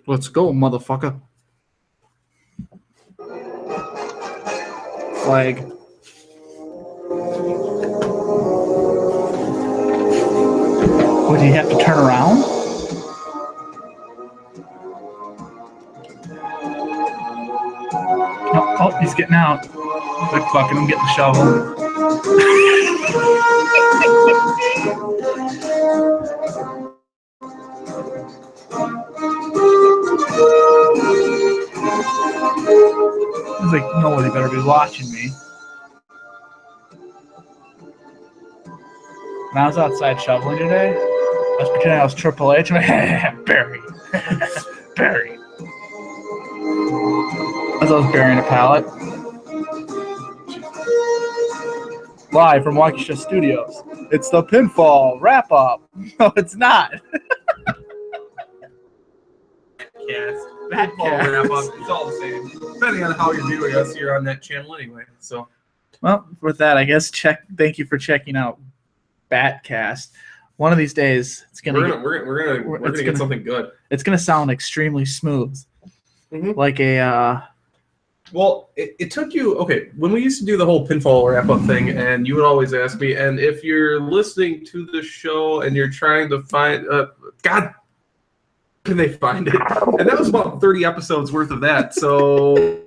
Let's go, motherfucker. Flag. Would you have to turn around? Oh, he's getting out. He's like, fucking, I'm getting the shovel. He's like, nobody better be watching me. When I was outside shoveling today, I was pretending I was Triple H. I'm like, Barry. Barry. As I was burying a pallet. Live from Waukesha Studios. It's the pinfall wrap-up. No, it's not. BatCast. Wrap-up. It's all the same. Depending on how you're viewing us, you're on that channel anyway. So, well, with that, I guess thank you for checking out BatCast. One of these days, it's gonna we're gonna get something good. It's gonna sound extremely smooth, like a. Well, it took you when we used to do the whole pinfall wrap-up thing, and you would always ask me, and if you're listening to the show and you're trying to find, God, can they find it? And that was about 30 episodes worth of that. So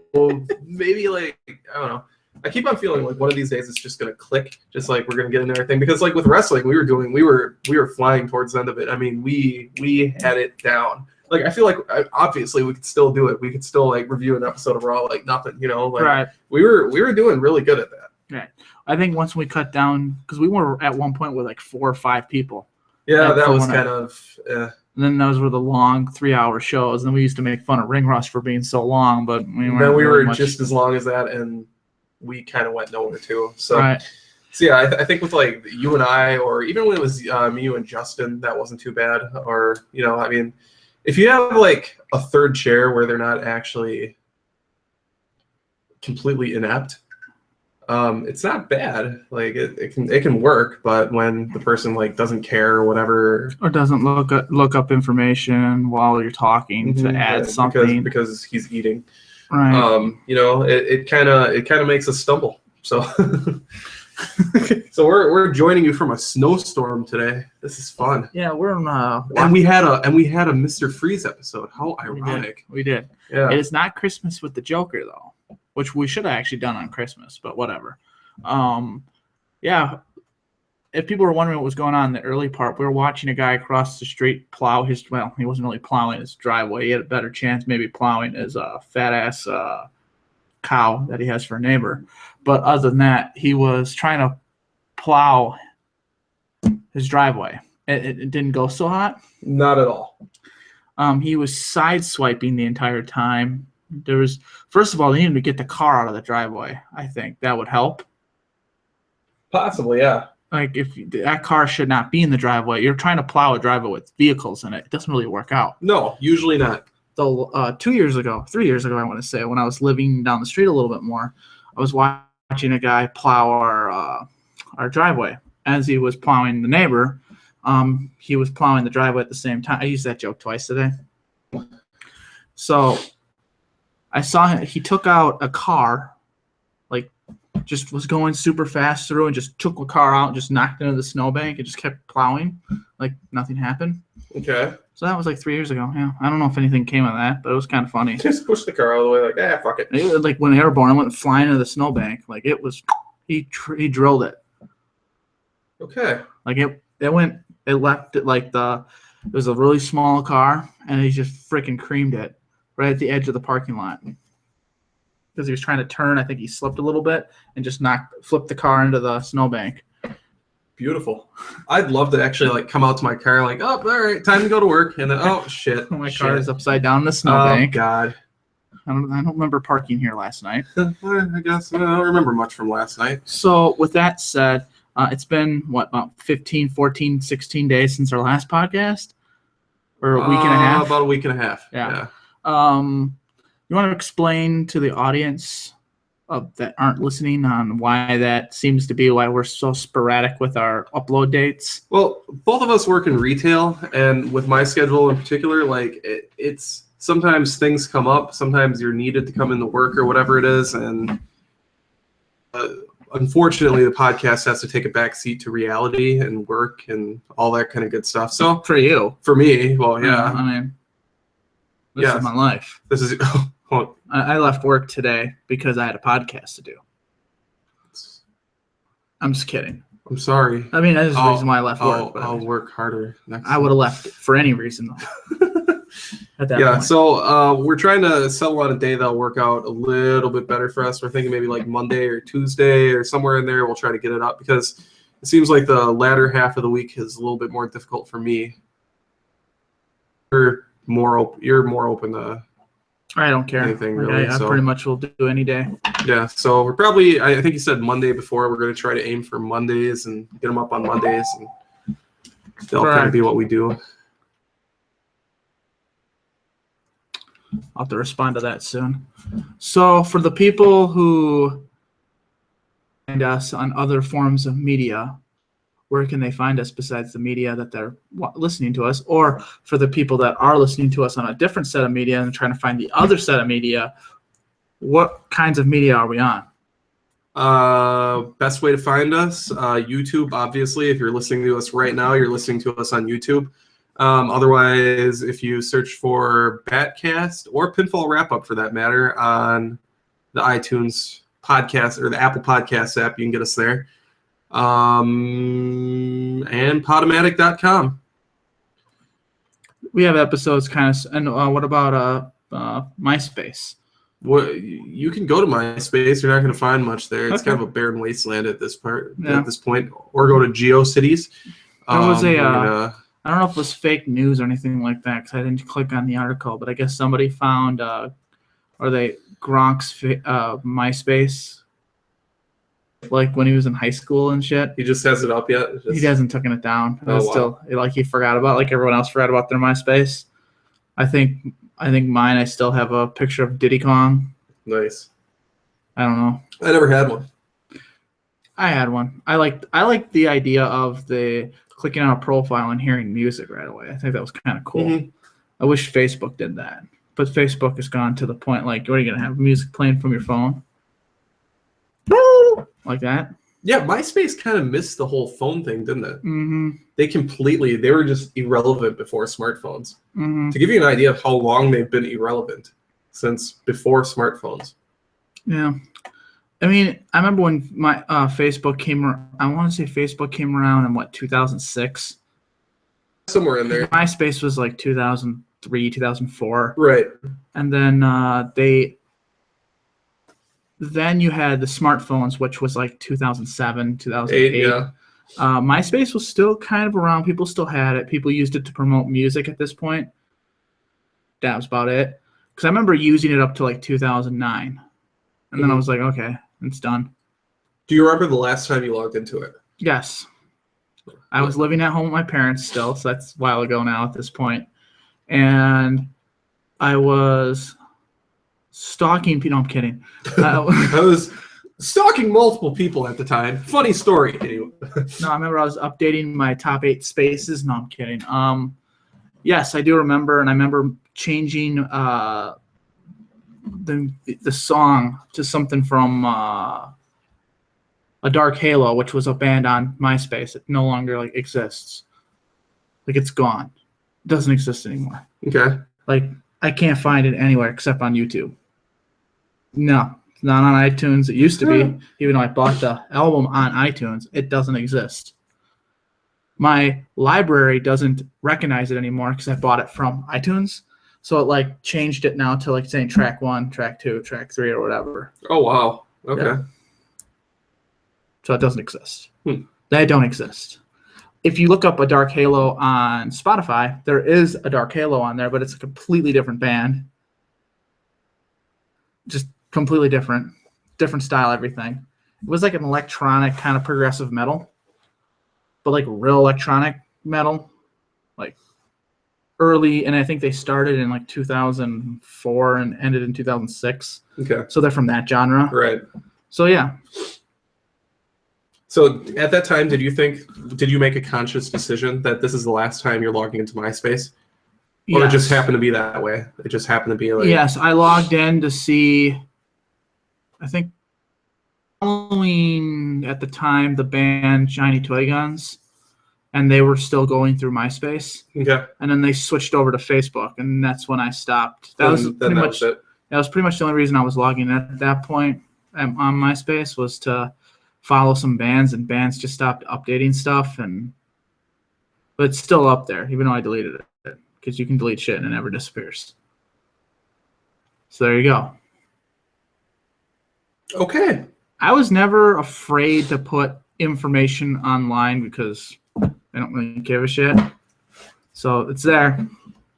maybe I don't know. I keep on feeling like one of these days it's just gonna click, just like we're gonna get into everything. Because like with wrestling, we were flying towards the end of it. I mean, we had it down. Like I feel like obviously we could still do it. We could still like review an episode of Raw like nothing, Like right. We were doing really good at that. Right. I think once we cut down, because we were at one point with like 4 or 5 people. Yeah, that was kind of. And then those were the long 3-hour shows. And then we used to make fun of Ring Rust for being so long, but we were just as long as that, and we kind of went nowhere too. So, right. So yeah, I think with like you and I, or even when it was me, you and Justin, that wasn't too bad. Or I mean, if you have like a third chair where they're not actually completely inept, it's not bad. Like it can work, but when the person like doesn't care or whatever, or doesn't look up information while you're talking to add something because he's eating, right? It kind of makes us stumble. So. So we're joining you from a snowstorm today. This is fun. Yeah, we're in and we had a Mr. Freeze episode. How ironic. We did. Yeah. It is not Christmas with the Joker though, which we should have actually done on Christmas, but whatever. Yeah. If people were wondering what was going on in the early part, we were watching a guy across the street plow he wasn't really plowing his driveway. He had a better chance maybe plowing his fat ass cow that he has for a neighbor. But other than that, he was trying to plow his driveway. It didn't go so hot. Not at all. He was sideswiping the entire time. First of all, they needed to get the car out of the driveway. I think that would help. Possibly, yeah. Like if that car should not be in the driveway. You're trying to plow a driveway with vehicles in it. It doesn't really work out. No, usually not. So 3 years ago, I want to say, when I was living down the street a little bit more, I was watching a guy plow our driveway. As he was plowing the neighbor, he was plowing the driveway at the same time. I used that joke twice today. So I saw he took out a car, like just was going super fast through and just took the car out and just knocked into the snowbank and just kept plowing like nothing happened. Okay. So that was like 3 years ago. Yeah, I don't know if anything came of that, but it was kind of funny. Just push the car all the way, like, fuck it. Like when airborne, I went flying into the snowbank. Like it was, he drilled it. Okay. Like it left it like it was a really small car, and he just freaking creamed it right at the edge of the parking lot. Because he was trying to turn, I think he slipped a little bit and just flipped the car into the snowbank. Beautiful. I'd love to actually like come out to my car like, oh, all right, time to go to work, and then oh shit, my car is upside down in the snowbank. Oh God, I don't remember parking here last night. I guess I don't remember much from last night. So with that said, it's been about 15, 14, 16 days since our last podcast, or a week and a half. About a week and a half. Yeah. You want to explain to the audience that aren't listening on why that seems to be why we're so sporadic with our upload dates? Well, both of us work in retail, and with my schedule in particular, like it's sometimes things come up. Sometimes you're needed to come into work or whatever it is, and unfortunately, the podcast has to take a back seat to reality and work and all that kind of good stuff. So For you. for me, well, yeah. I mean, this is my life. This is. Well, I left work today because I had a podcast to do. I'm just kidding. I'm sorry. I mean, that's the reason why I left work. I'll work harder next I would have left for any reason, though. At that point. So we're trying to settle on a day that'll work out a little bit better for us. We're thinking maybe like Monday or Tuesday or somewhere in there. We'll try to get it up because it seems like the latter half of the week is a little bit more difficult for me. You're more open to. I don't care. Anything like really, I pretty much will do any day. Yeah, so we're probably, I think you said Monday before, we're going to try to aim for Mondays and get them up on Mondays, and they'll kind of be what we do. I'll have to respond to that soon. So for the people who find us on other forms of media, where can they find us besides the media that they're listening to us? Or for the people that are listening to us on a different set of media and trying to find the other set of media, what kinds of media are we on? Best way to find us, YouTube, obviously. If you're listening to us right now, you're listening to us on YouTube. Otherwise, if you search for BatCast or Pinfall Wrap-Up for that matter on the iTunes podcast or the Apple Podcasts app, you can get us there. And Podomatic.com. We have episodes kind of, and what about MySpace? Well, you can go to MySpace. You're not going to find much there. It's kind of a barren wasteland at this point. Or go to GeoCities. There was I don't know if it was fake news or anything like that because I didn't click on the article, but I guess somebody found Gronk's MySpace. Like when he was in high school and shit. He just hasn't up yet? He hasn't taken it down. Wow. Still, he forgot about, like everyone else forgot about their MySpace. I think mine, I still have a picture of Diddy Kong. Nice. I don't know. I never had one. I had one. I liked the idea of the clicking on a profile and hearing music right away. I think that was kind of cool. Mm-hmm. I wish Facebook did that. But Facebook has gone to the point, like, what are you going to have music playing from your phone? Like that? Yeah, MySpace kind of missed the whole phone thing, didn't it? Mm-hmm. They were just irrelevant before smartphones. Mm-hmm. To give you an idea of how long they've been irrelevant, since before smartphones. Yeah. I mean, I remember when my Facebook came around. I want to say Facebook came around in, 2006? Somewhere in there. MySpace was like 2003, 2004. Right. And then Then you had the smartphones, which was like 2007, 2008. Yeah. MySpace was still kind of around. People still had it. People used it to promote music at this point. That was about it. Because I remember using it up to like 2009. And then I was like, okay, it's done. Do you remember the last time you logged into it? Yes. I was living at home with my parents still, so that's a while ago now at this point. And I was stalking people. No, I'm kidding. I was stalking multiple people at the time. Funny story. No, I remember I was updating my top 8 spaces. No, I'm kidding. Yes, I do remember, and I remember changing the song to something from A Dark Halo, which was a band on MySpace. It no longer exists. It's gone. It doesn't exist anymore. Okay. I can't find it anywhere except on YouTube. No, it's not on iTunes. It used to be, even though I bought the album on iTunes. It doesn't exist. My library doesn't recognize it anymore because I bought it from iTunes. So it changed it now to saying track 1, track 2, track 3, or whatever. Oh wow. Okay. Yeah. So it doesn't exist. They don't exist. If you look up A Dark Halo on Spotify, there is A Dark Halo on there, but it's a completely different band. Just completely different style, everything. It was like an electronic kind of progressive metal, but real electronic metal, early. And I think they started in 2004 and ended in 2006. Okay. So they're from that genre. Right. So yeah. So at that time, did you make a conscious decision that this is the last time you're logging into MySpace? Or it just happened to be that way? It just happened to be like... Yes, I logged in to see, I think, following at the time the band Shiny Toy Guns, and they were still going through MySpace. Okay. And then they switched over to Facebook, and that's when I stopped. That was pretty much the only reason I was logging in at that point on MySpace, was to follow some bands, and bands just stopped updating stuff, but it's still up there, even though I deleted it, because you can delete shit and it never disappears. So there you go. Okay. I was never afraid to put information online because I don't really give a shit. So it's there.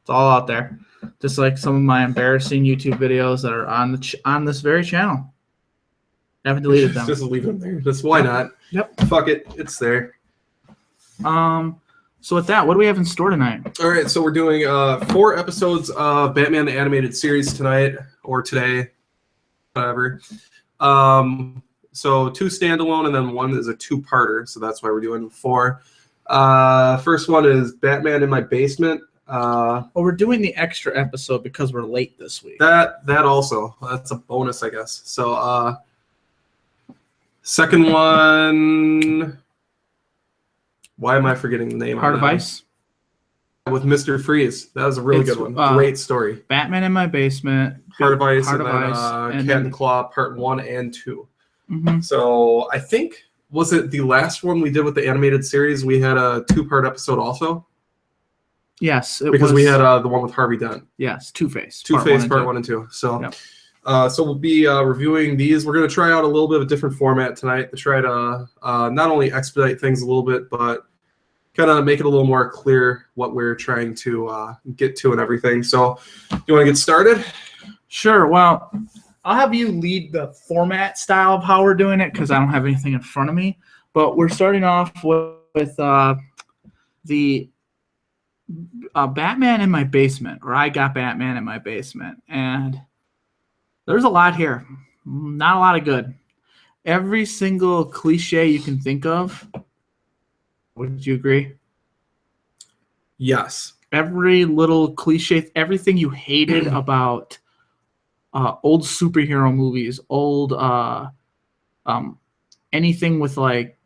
It's all out there. Just like some of my embarrassing YouTube videos that are on this very channel. I haven't deleted them. Just leave them there. Just why not? Yep. Fuck it. It's there. So with that, what do we have in store tonight? All right, so we're doing 4 episodes of Batman the Animated Series tonight, or today, whatever. So 2 standalone, and then 1 is a 2-parter, so that's why we're doing 4. First one is Batman in My Basement. Well, we're doing the extra episode because we're late this week. That also. That's a bonus, I guess. So second one... Why am I forgetting the name? Heart of Ice? With Mr. Freeze. That was a really good one. Great story. Batman in My Basement. Heart of Ice, and then Cat and Claw Part 1 and 2. Mm-hmm. So I think, was it the last one we did with the animated series? We had a 2-part episode also? Yes. Because we had the one with Harvey Dent. Yes, Two-Face. Two-Face Part 1 and 2. So, yep. So we'll be reviewing these. We're going to try out a little bit of a different format tonight to try to not only expedite things a little bit, but kind of make it a little more clear what we're trying to get to and everything. So, you want to get started? Sure. Well, I'll have you lead the format style of how we're doing it because I don't have anything in front of me. But we're starting off with the Batman in My Basement, or I Got Batman in My Basement. And there's a lot here. Not a lot of good. Every single cliche you can think of. Would you agree? Yes. Every little cliche, everything you hated about old superhero movies, old anything with like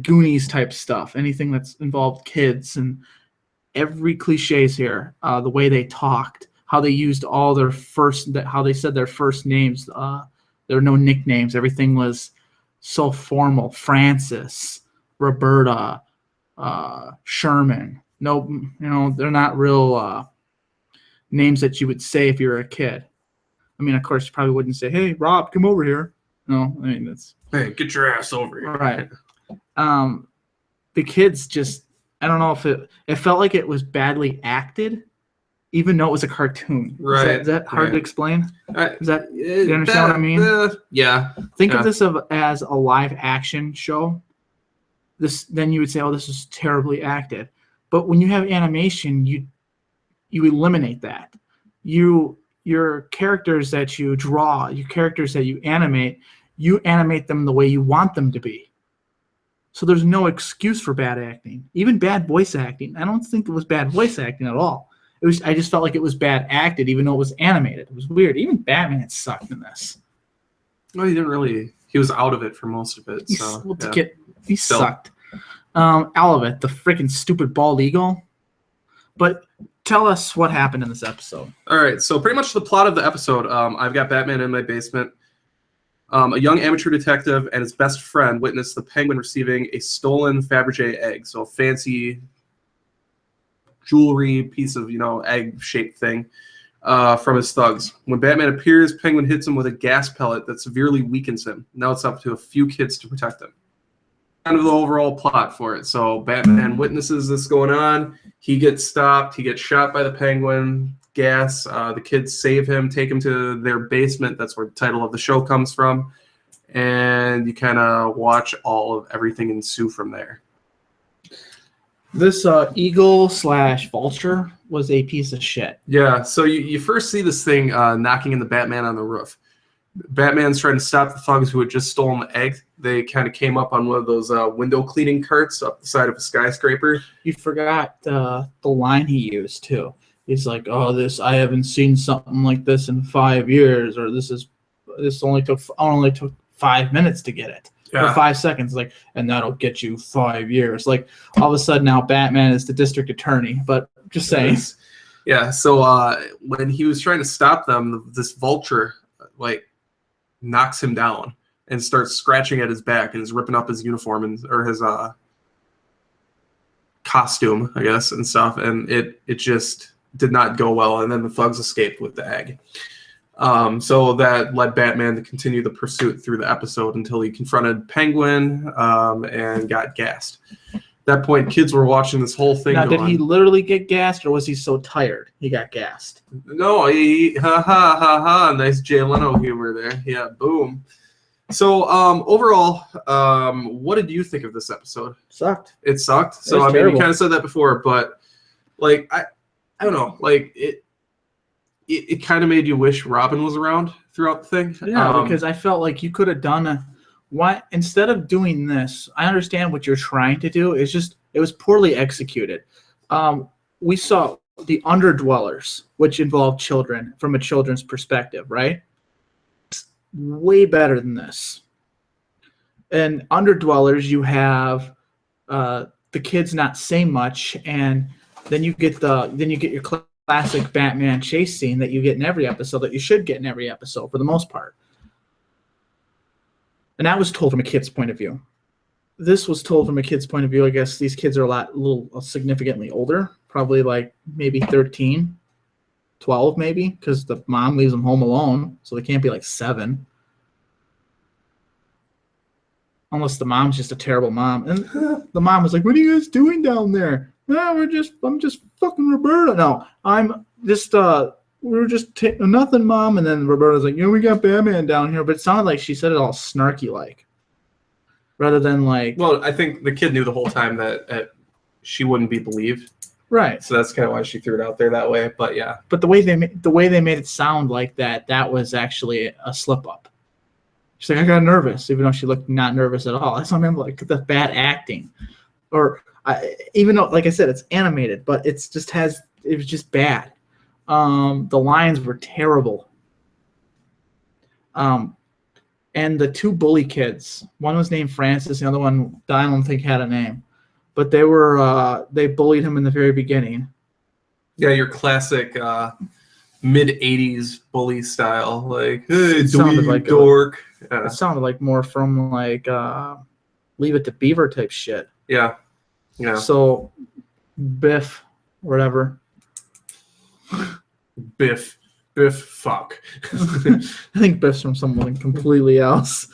Goonies type stuff, anything that's involved kids, and every cliche's here. The way they talked, how they used all their how they said their first names. There were no nicknames. Everything was so formal. Francis, Roberta, Sherman. No, they're not real names that you would say if you were a kid. I mean, of course, you probably wouldn't say, "Hey, Rob, come over here." No, I mean that's. Hey, get your ass over here. Right. The kids just. I don't know if it felt like it was badly acted, even though it was a cartoon. Right. Is that hard to explain? Is that you understand what I mean? Yeah. Think of this as a live action show. Then you would say, "Oh, this is terribly acted." But when you have animation, you eliminate that. Your characters that you draw, your characters that you animate them the way you want them to be. So there's no excuse for bad acting, even bad voice acting. I don't think it was bad voice acting at all. I just felt like it was bad acted, even though it was animated. It was weird. Even Batman sucked in this. Well, he didn't really. He was out of it for most of it. So he sucked. All of it. The freaking stupid bald eagle. But tell us what happened in this episode. All right. So pretty much the plot of the episode. I've got Batman in my basement. A young amateur detective and his best friend witness the Penguin receiving a stolen Fabergé egg. So a fancy jewelry piece of, egg-shaped thing from his thugs. When Batman appears, Penguin hits him with a gas pellet that severely weakens him. Now it's up to a few kids to protect him. Kind of the overall plot for it. So Batman witnesses this going on. He gets stopped. He gets shot by the Penguin. Gas. The kids save him, take him to their basement. That's where the title of the show comes from. And you kind of watch all of everything ensue from there. This eagle/vulture was a piece of shit. Yeah, so you first see this thing knocking in the Batman on the roof. Batman's trying to stop the thugs who had just stolen the egg. They kind of came up on one of those window cleaning carts up the side of a skyscraper. You forgot the line he used, too. he's like, oh, I haven't seen something like this in 5 years, or this only took 5 minutes to get it. Or 5 seconds, like, and that'll get you 5 years. Like, all of a sudden now Batman is the district attorney, but just saying. Yeah, so when he was trying to stop them, this vulture, like, knocks him down and starts scratching at his back and is ripping up his uniform or his costume, I guess, and stuff, and it just did not go well, and then the thugs escaped with the egg. So that led Batman to continue the pursuit through the episode until he confronted Penguin and got gassed. At that point, kids were watching this whole thing. Now, did he literally get gassed, or was he so tired he got gassed? No, nice Jay Leno humor there. Yeah, boom. So overall, what did you think of this episode? Sucked. It sucked. So I mean, terrible. You kind of said that before, but like I don't know, like it kind of made you wish Robin was around throughout the thing. Yeah, because I felt like you could have done instead of doing this. I understand what you're trying to do. It's just it was poorly executed. We saw the Underdwellers, which involved children from a children's perspective, right? Way better than this. And Underdwellers, you have the kids not saying much, and then you get your classic Batman chase scene that you get in every episode, that you should get in every episode for the most part. And that was told from a kid's point of view. This was told from a kid's point of view. I guess these kids are a little significantly older, probably like maybe 13, 12 maybe, because the mom leaves them home alone, so they can't be like 7. Unless the mom's just a terrible mom. And the mom was like, what are you guys doing down there? No, I'm just fucking Roberta. No, we're just nothing, Mom. And then Roberta's like, we got Batman down here. But it sounded like she said it all snarky-like. Rather than like... Well, I think the kid knew the whole time that she wouldn't be believed. Right. So that's kind of why she threw it out there that way. But yeah. But the way they made it sound like that was actually a slip-up. She's like, I got nervous, even though she looked not nervous at all. That's what I mean, like the bad acting. Or... even though, like I said, it's animated, but it was just bad. The lines were terrible. And the 2 bully kids, one was named Francis, the other one I don't think had a name, but they bullied him in the very beginning. Yeah, your classic mid '80s bully style, like, hey, it sounded like dork. It sounded like more from like Leave It to Beaver type shit. Yeah. Yeah. So, Biff, whatever. Biff, fuck. I think Biff's from someone completely else.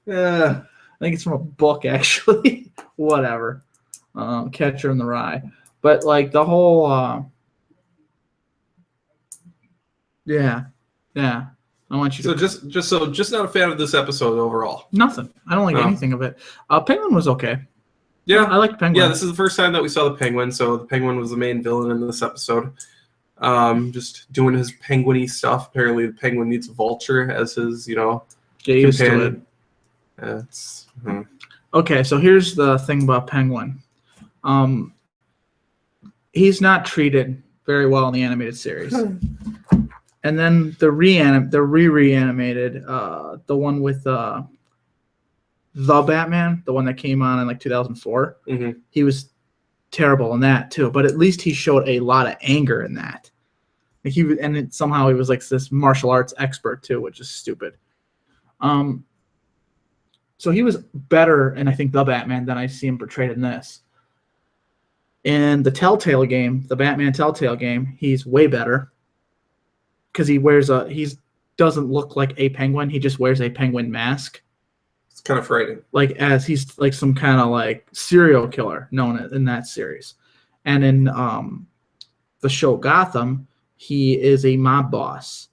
I think it's from a book, actually. Whatever. Catcher in the Rye. But, like, the whole... yeah. I want you to... So just not a fan of this episode overall. Nothing. I don't like anything of it. Penguin was okay. Yeah, I like Penguin. Yeah, this is the first time that we saw the Penguin, so the Penguin was the main villain in this episode. Just doing his penguin-y stuff. Apparently, the Penguin needs a vulture as his, Get used to it. Okay, so here's the thing about Penguin. He's not treated very well in the animated series. And then the re-reanimated, the one with the Batman, the one that came on in like 2004, he was terrible in that too. But at least he showed a lot of anger in that. Like somehow he was like this martial arts expert too, which is stupid. So he was better in, I think, the Batman than I see him portrayed in this. In the Telltale game, the Batman Telltale game, he's way better because he doesn't look like a penguin. He just wears a penguin mask. It's kind of frightening. Like as he's like some kind of like serial killer known in that series. And in the show Gotham, he is a mob boss.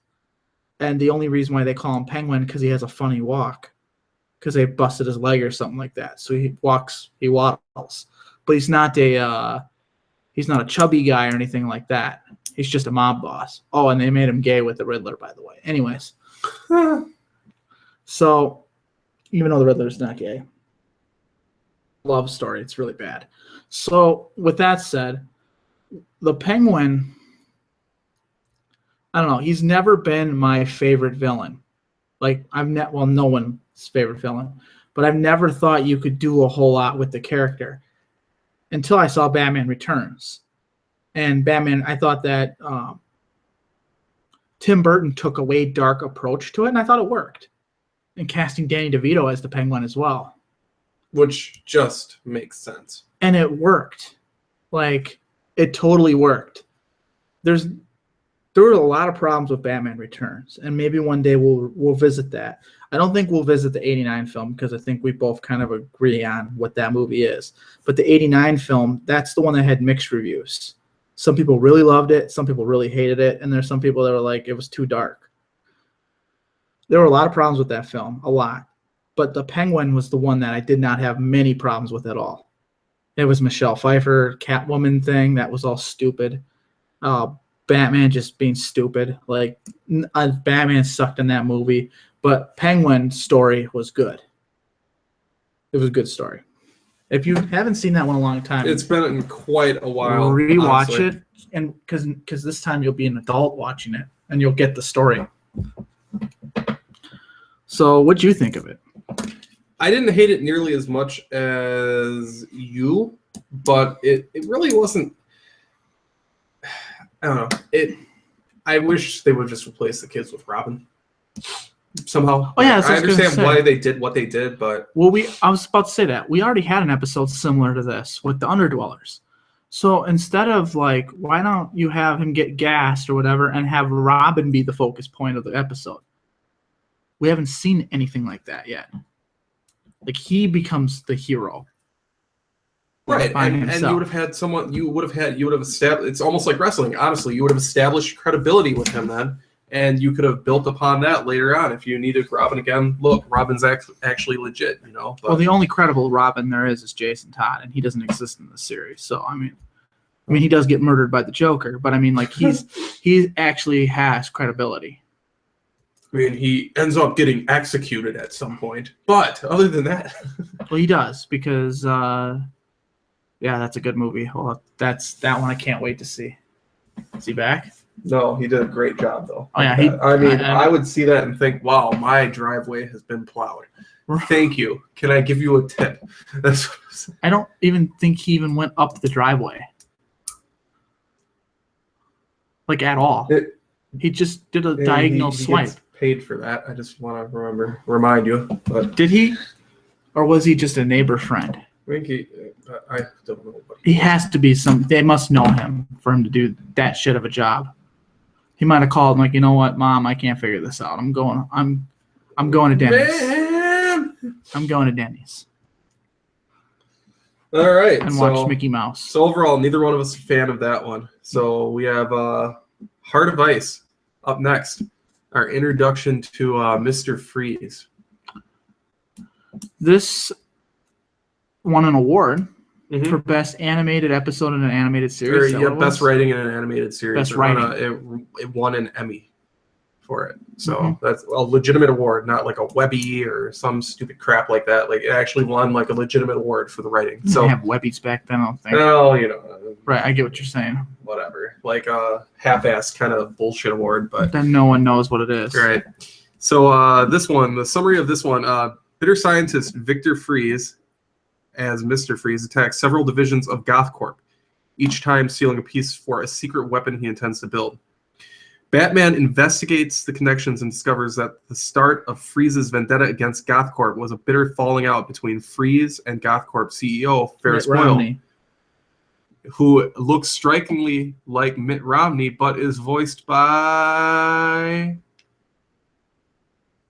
And the only reason why they call him Penguin because he has a funny walk. Because they busted his leg or something like that. So he waddles. But he's not a chubby guy or anything like that. He's just a mob boss. Oh, and they made him gay with the Riddler, by the way. Anyways. So, even though the Riddler's not gay. Love story. It's really bad. So, with that said, the Penguin, I don't know. He's never been my favorite villain. Like no one's favorite villain, but I've never thought you could do a whole lot with the character until I saw Batman Returns. And Batman, I thought that Tim Burton took a way dark approach to it, and I thought it worked. And casting Danny DeVito as the Penguin as well. Which just makes sense. And it worked. Like, it totally worked. There were a lot of problems with Batman Returns, and maybe one day we'll visit that. I don't think we'll visit the 89 film because I think we both kind of agree on what that movie is. But the 89 film, that's the one that had mixed reviews. Some people really loved it. Some people really hated it. And there's some people that were like, it was too dark. There were a lot of problems with that film, a lot. But the Penguin was the one that I did not have many problems with at all. It was Michelle Pfeiffer, Catwoman thing. That was all stupid. Batman just being stupid. Like, Batman sucked in that movie. But Penguin's story was good. It was a good story. If you haven't seen that one in a long time, it's been in quite a while. Rewatch honestly. it, and because this time you'll be an adult watching it, and you'll get the story. So, what'd you think of it? I didn't hate it nearly as much as you, but it really wasn't. I don't know. I wish they would just replace the kids with Robin somehow. Oh yeah, I understand why they did what they did, but I was about to say that we already had an episode similar to this with the Underdwellers. So instead of like, why don't you have him get gassed or whatever, and have Robin be the focus point of the episode? We haven't seen anything like that yet. Like, he becomes the hero. Right, and you would have had someone. You would have established. It's almost like wrestling. Honestly, you would have established credibility with him then, and you could have built upon that later on if you needed Robin again. Look, Robin's actually legit, you know. But, well, the only credible Robin there is Jason Todd, and he doesn't exist in the series. So I mean, he does get murdered by the Joker, but I mean, like, he actually has credibility. I mean, he ends up getting executed at some point, but other than that, well, he does because. Yeah, that's a good movie. Well, that one I can't wait to see. Is he back? No, he did a great job, though. Oh, yeah. I would see that and think, wow, my driveway has been plowed. Thank you. Can I give you a tip? I don't even think he even went up the driveway. Like, at all. He just did a diagonal swipe. Gets paid for that. I just want to remind you. But did he? Or was he just a neighbor friend? I don't know. He has to be they must know him for him to do that shit of a job. He might have called and like, you know what, Mom, I can't figure this out. I'm going to Denny's. Man! I'm going to Denny's. All right. And watch Mickey Mouse. So overall, neither one of us is a fan of that one. So we have Heart of Ice up next. Our introduction to Mr. Freeze. This won an award for best animated episode in an animated series. Best writing in an animated series. Best writing. It won an Emmy for it. So that's a legitimate award, not like a Webby or some stupid crap like that. Like, it actually won like a legitimate award for the writing. So they have Webbies back then, I don't think. No, you know. Right, I get what you're saying. Whatever. Like a half-assed kind of bullshit award, but then no one knows what it is. Right. So the summary of this one, bitter scientist Victor Freeze, as Mr. Freeze, attacks several divisions of GothCorp, each time stealing a piece for a secret weapon he intends to build. Batman investigates the connections and discovers that the start of Freeze's vendetta against GothCorp was a bitter falling out between Freeze and GothCorp CEO Ferris Boyle, who looks strikingly like Mitt Romney, but is voiced by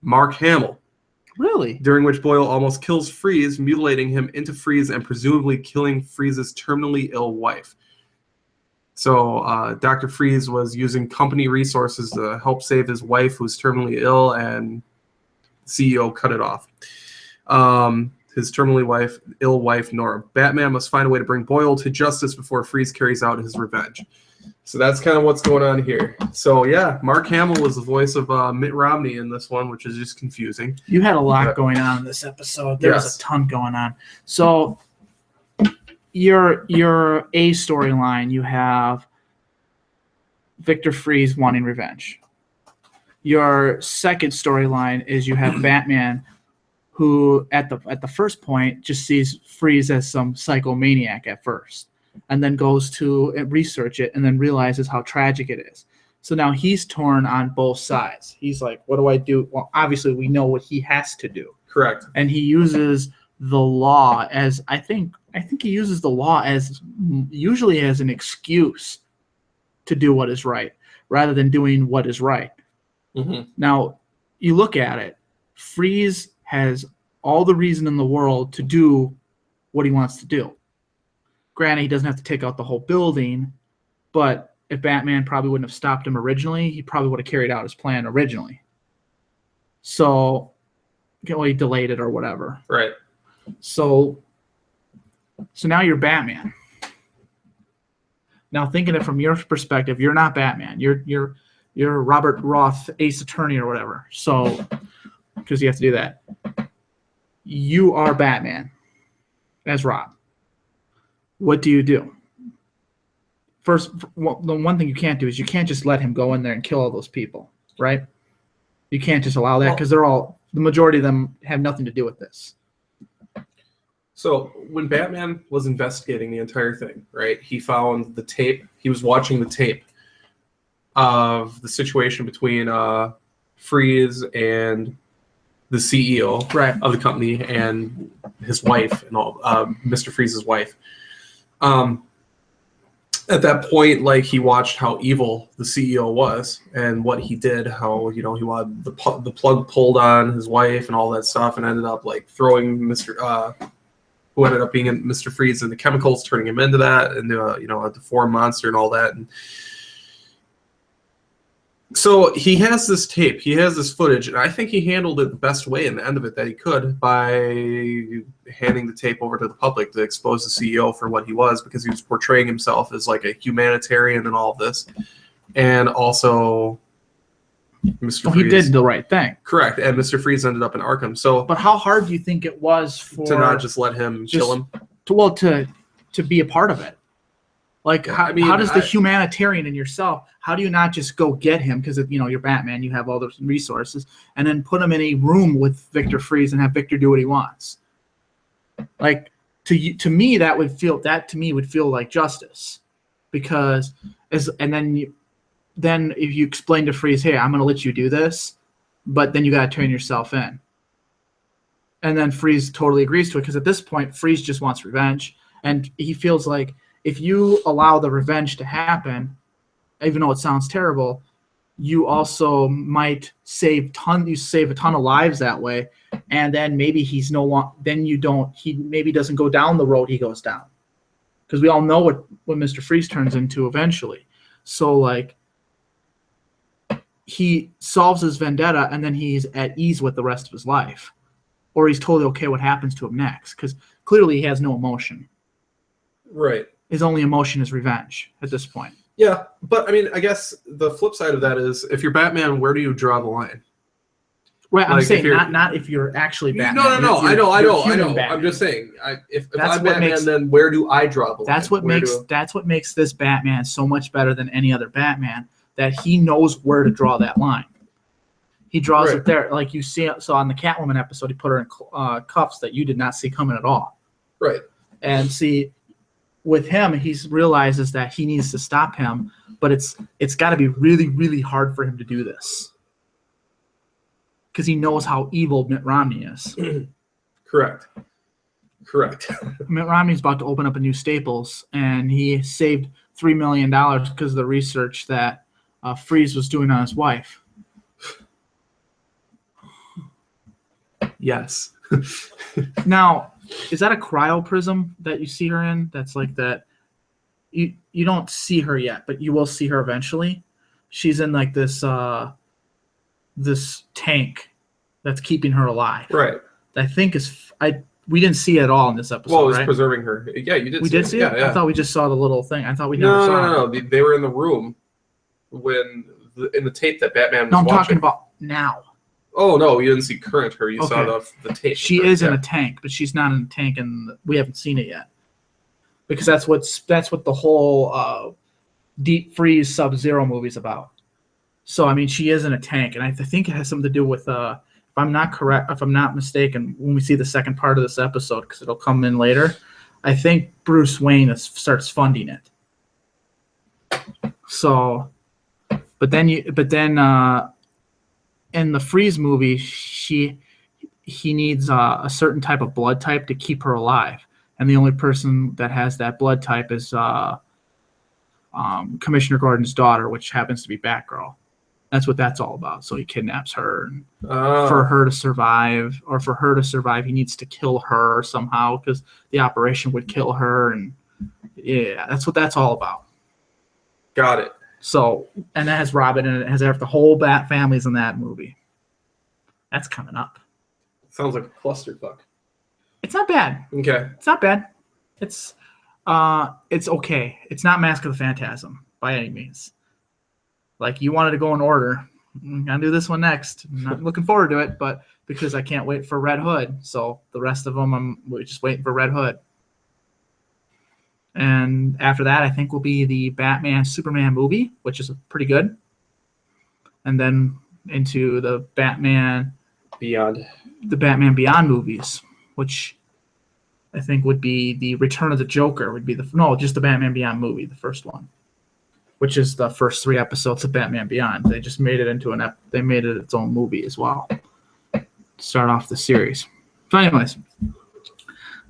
Mark Hamill. Really? During which Boyle almost kills Freeze, mutilating him into Freeze and presumably killing Freeze's terminally ill wife. So Dr. Freeze was using company resources to help save his wife, who's terminally ill, and the CEO cut it off. His terminally ill wife, Nora. Batman must find a way to bring Boyle to justice before Freeze carries out his revenge. So that's kind of what's going on here. So, yeah, Mark Hamill was the voice of Mitt Romney in this one, which is just confusing. You had a lot going on in this episode. There was a ton going on. So your A storyline, you have Victor Freeze wanting revenge. Your second storyline is you have Batman, who at the first point just sees Freeze as some psychomaniac at first, and then goes to research it and then realizes how tragic it is. So now he's torn on both sides. He's like, what do I do? Well, obviously we know what he has to do. Correct. And he uses the law as I think he uses the law as usually as an excuse to do what is right rather than doing what is right. Mm-hmm. Now, you look at it, Freeze has all the reason in the world to do what he wants to do. Granted, he doesn't have to take out the whole building, but if Batman probably wouldn't have stopped him originally, he probably would have carried out his plan originally. So, he delayed it or whatever. Right. So now you're Batman. Now, thinking it from your perspective, you're not Batman. You're Robert Roth, Ace Attorney or whatever. So, because you have to do that. You are Batman as Rob. What do you do? First, the one thing you can't do is you can't just let him go in there and kill all those people, right? You can't just allow that because the majority of them have nothing to do with this. So when Batman was investigating the entire thing, right, he found the tape. He was watching the tape of the situation between Freeze and the CEO of the company and his wife and all, Mr. Freeze's wife. At that point, like, he watched how evil the CEO was and what he did, how, he wanted the plug pulled on his wife and all that stuff, and ended up like throwing who ended up being in Mr. Freeze and the chemicals, turning him into that, into a deformed monster and all that. And so he has this tape, he has this footage, and I think he handled it the best way in the end of it that he could by handing the tape over to the public to expose the CEO for what he was, because he was portraying himself as like a humanitarian and all of this. And also Mr. Freeze. He did the right thing. Correct. And Mr. Freeze ended up in Arkham. So, but how hard do you think it was to not just let him kill him? To be a part of it. Like, how does the humanitarian in yourself, how do you not just go get him? Because, you're Batman, you have all those resources, and then put him in a room with Victor Freeze and have Victor do what he wants. Like, to me, that would feel like justice. Because, then if you explain to Freeze, hey, I'm going to let you do this, but then you got to turn yourself in. And then Freeze totally agrees to it, because at this point, Freeze just wants revenge, and he feels like, if you allow the revenge to happen, even though it sounds terrible, you also might save a ton of lives that way, and then maybe he maybe doesn't go down the road he goes down, because we all know what Mr. Freeze turns into eventually. So like, he solves his vendetta and then he's at ease with the rest of his life, or he's totally okay what happens to him next, because clearly he has no emotion. Right. His only emotion is revenge at this point. Yeah, but I mean, I guess the flip side of that is, if you're Batman, where do you draw the line? Right, I'm saying not if you're actually Batman. No. I know. I'm just saying, if I'm Batman, then where do I draw the line? That's what makes this Batman so much better than any other Batman. That he knows where to draw that line. He draws it there, like you saw on the Catwoman episode. He put her in cuffs that you did not see coming at all. Right. And see, with him, he realizes that he needs to stop him, but it's got to be really, really hard for him to do this, because he knows how evil Mitt Romney is. Correct. Mitt Romney's about to open up a new Staples, and he saved $3 million because of the research that Freeze was doing on his wife. Yes. Now, is that a cryoprism that you see her in? That's like that. You don't see her yet, but you will see her eventually. She's in like this tank that's keeping her alive. Right. I think we didn't see it at all in this episode. Well, it was preserving her. Yeah, you did. We did see it. Yeah. I thought we just saw the little thing. I thought we never saw it. No. They were in the room in the tape that Batman was watching. No, I'm talking about now. Oh no, you didn't see current her. You saw the tape. She is in a tank, but she's not in a tank, and we haven't seen it yet. because that's what the whole Deep Freeze Sub-Zero movie's about. So I mean, she is in a tank, and I think it has something to do with if I'm not mistaken, when we see the second part of this episode, because it'll come in later, I think Bruce Wayne starts funding it. So, but then in the Freeze movie, he needs a certain type of blood type to keep her alive, and the only person that has that blood type is Commissioner Gordon's daughter, which happens to be Batgirl. That's what that's all about. So he kidnaps her, and for her to survive, he needs to kill her somehow because the operation would kill her, and yeah, that's what that's all about. Got it. So, and that has Robin, and it has the whole Bat family's in that movie. That's coming up. Sounds like a clusterfuck. It's not bad. Okay. It's not bad. It's okay. It's not Mask of the Phantasm by any means. Like, you wanted to go in order. I'm gonna do this one next. I'm not looking forward to it, but because I can't wait for Red Hood, so the rest of them we're just waiting for Red Hood. And after that, I think will be the Batman Superman movie, which is pretty good. And then into the Batman Beyond movies, which I think would be the Return of the Joker. Just the Batman Beyond movie, the first one, which is the first 3 episodes of Batman Beyond. They just made it into they made it its own movie as well. Start off the series. So, anyways.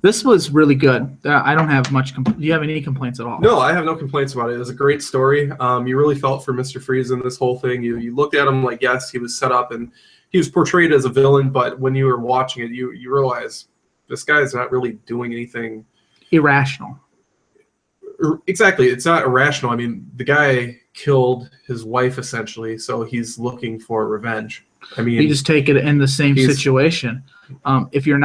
This was really good. I don't have much. Do you have any complaints at all? No, I have no complaints about it. It was a great story. You really felt for Mr. Freeze in this whole thing. You looked at him like, yes, he was set up and he was portrayed as a villain, but when you were watching it, you realize this guy is not really doing anything irrational. Exactly. It's not irrational. I mean, the guy killed his wife essentially, so he's looking for revenge. I mean, you just take it in the same situation. If you're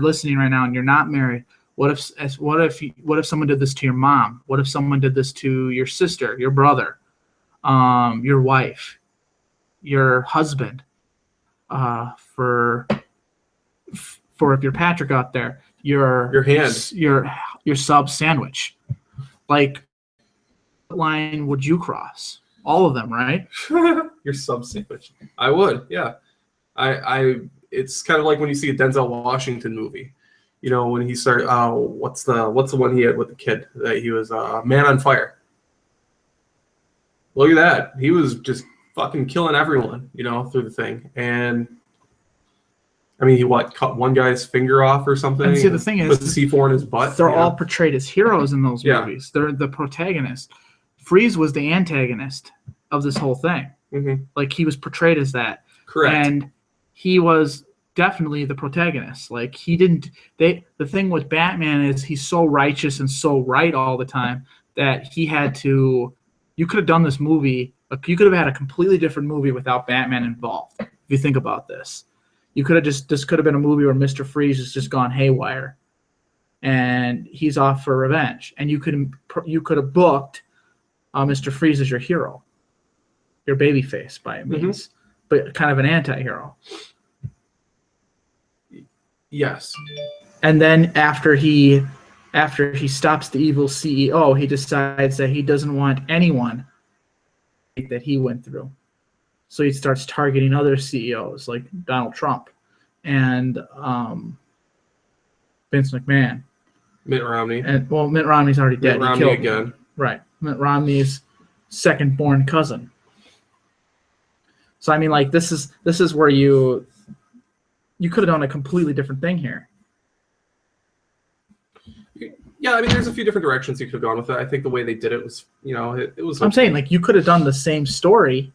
listening right now and you're not married, what if someone did this to your mom? What if someone did this to your sister, your brother, your wife, your husband? For if you're Patrick out there, your hand, your sub sandwich, like what line would you cross? All of them, right? Your sub sandwich. I would, yeah. It's kind of like when you see a Denzel Washington movie. You know, when he started. What's the one he had with the kid that he was Man on Fire. Look at that. He was just fucking killing everyone, through the thing. And I mean, he cut one guy's finger off or something. And see, the thing is, put C4 in his butt. They're all portrayed as heroes in those movies. They're the protagonist. Freeze was the antagonist of this whole thing. Mm-hmm. Like, he was portrayed as that. Correct. And he was definitely the protagonist. Like, he didn't. The thing with Batman is he's so righteous and so right all the time that he had to. You could have done this movie. You could have had a completely different movie without Batman involved. If you think about this, you could have this could have been a movie where Mr. Freeze has just gone haywire, and he's off for revenge. And you could have booked Mr. Freeze as your hero, your babyface by means, but kind of an anti-hero. Yes. And then after he stops the evil CEO, he decides that he doesn't want anyone that he went through. So he starts targeting other CEOs like Donald Trump and Vince McMahon. Mitt Romney. And Mitt Romney's already dead. Mitt Romney again. Right. Mitt Romney's second-born cousin. So I mean, like, this is where you could have done a completely different thing here. Yeah, I mean, there's a few different directions you could have gone with it. I think the way they did it was, it was. I'm saying, like, you could have done the same story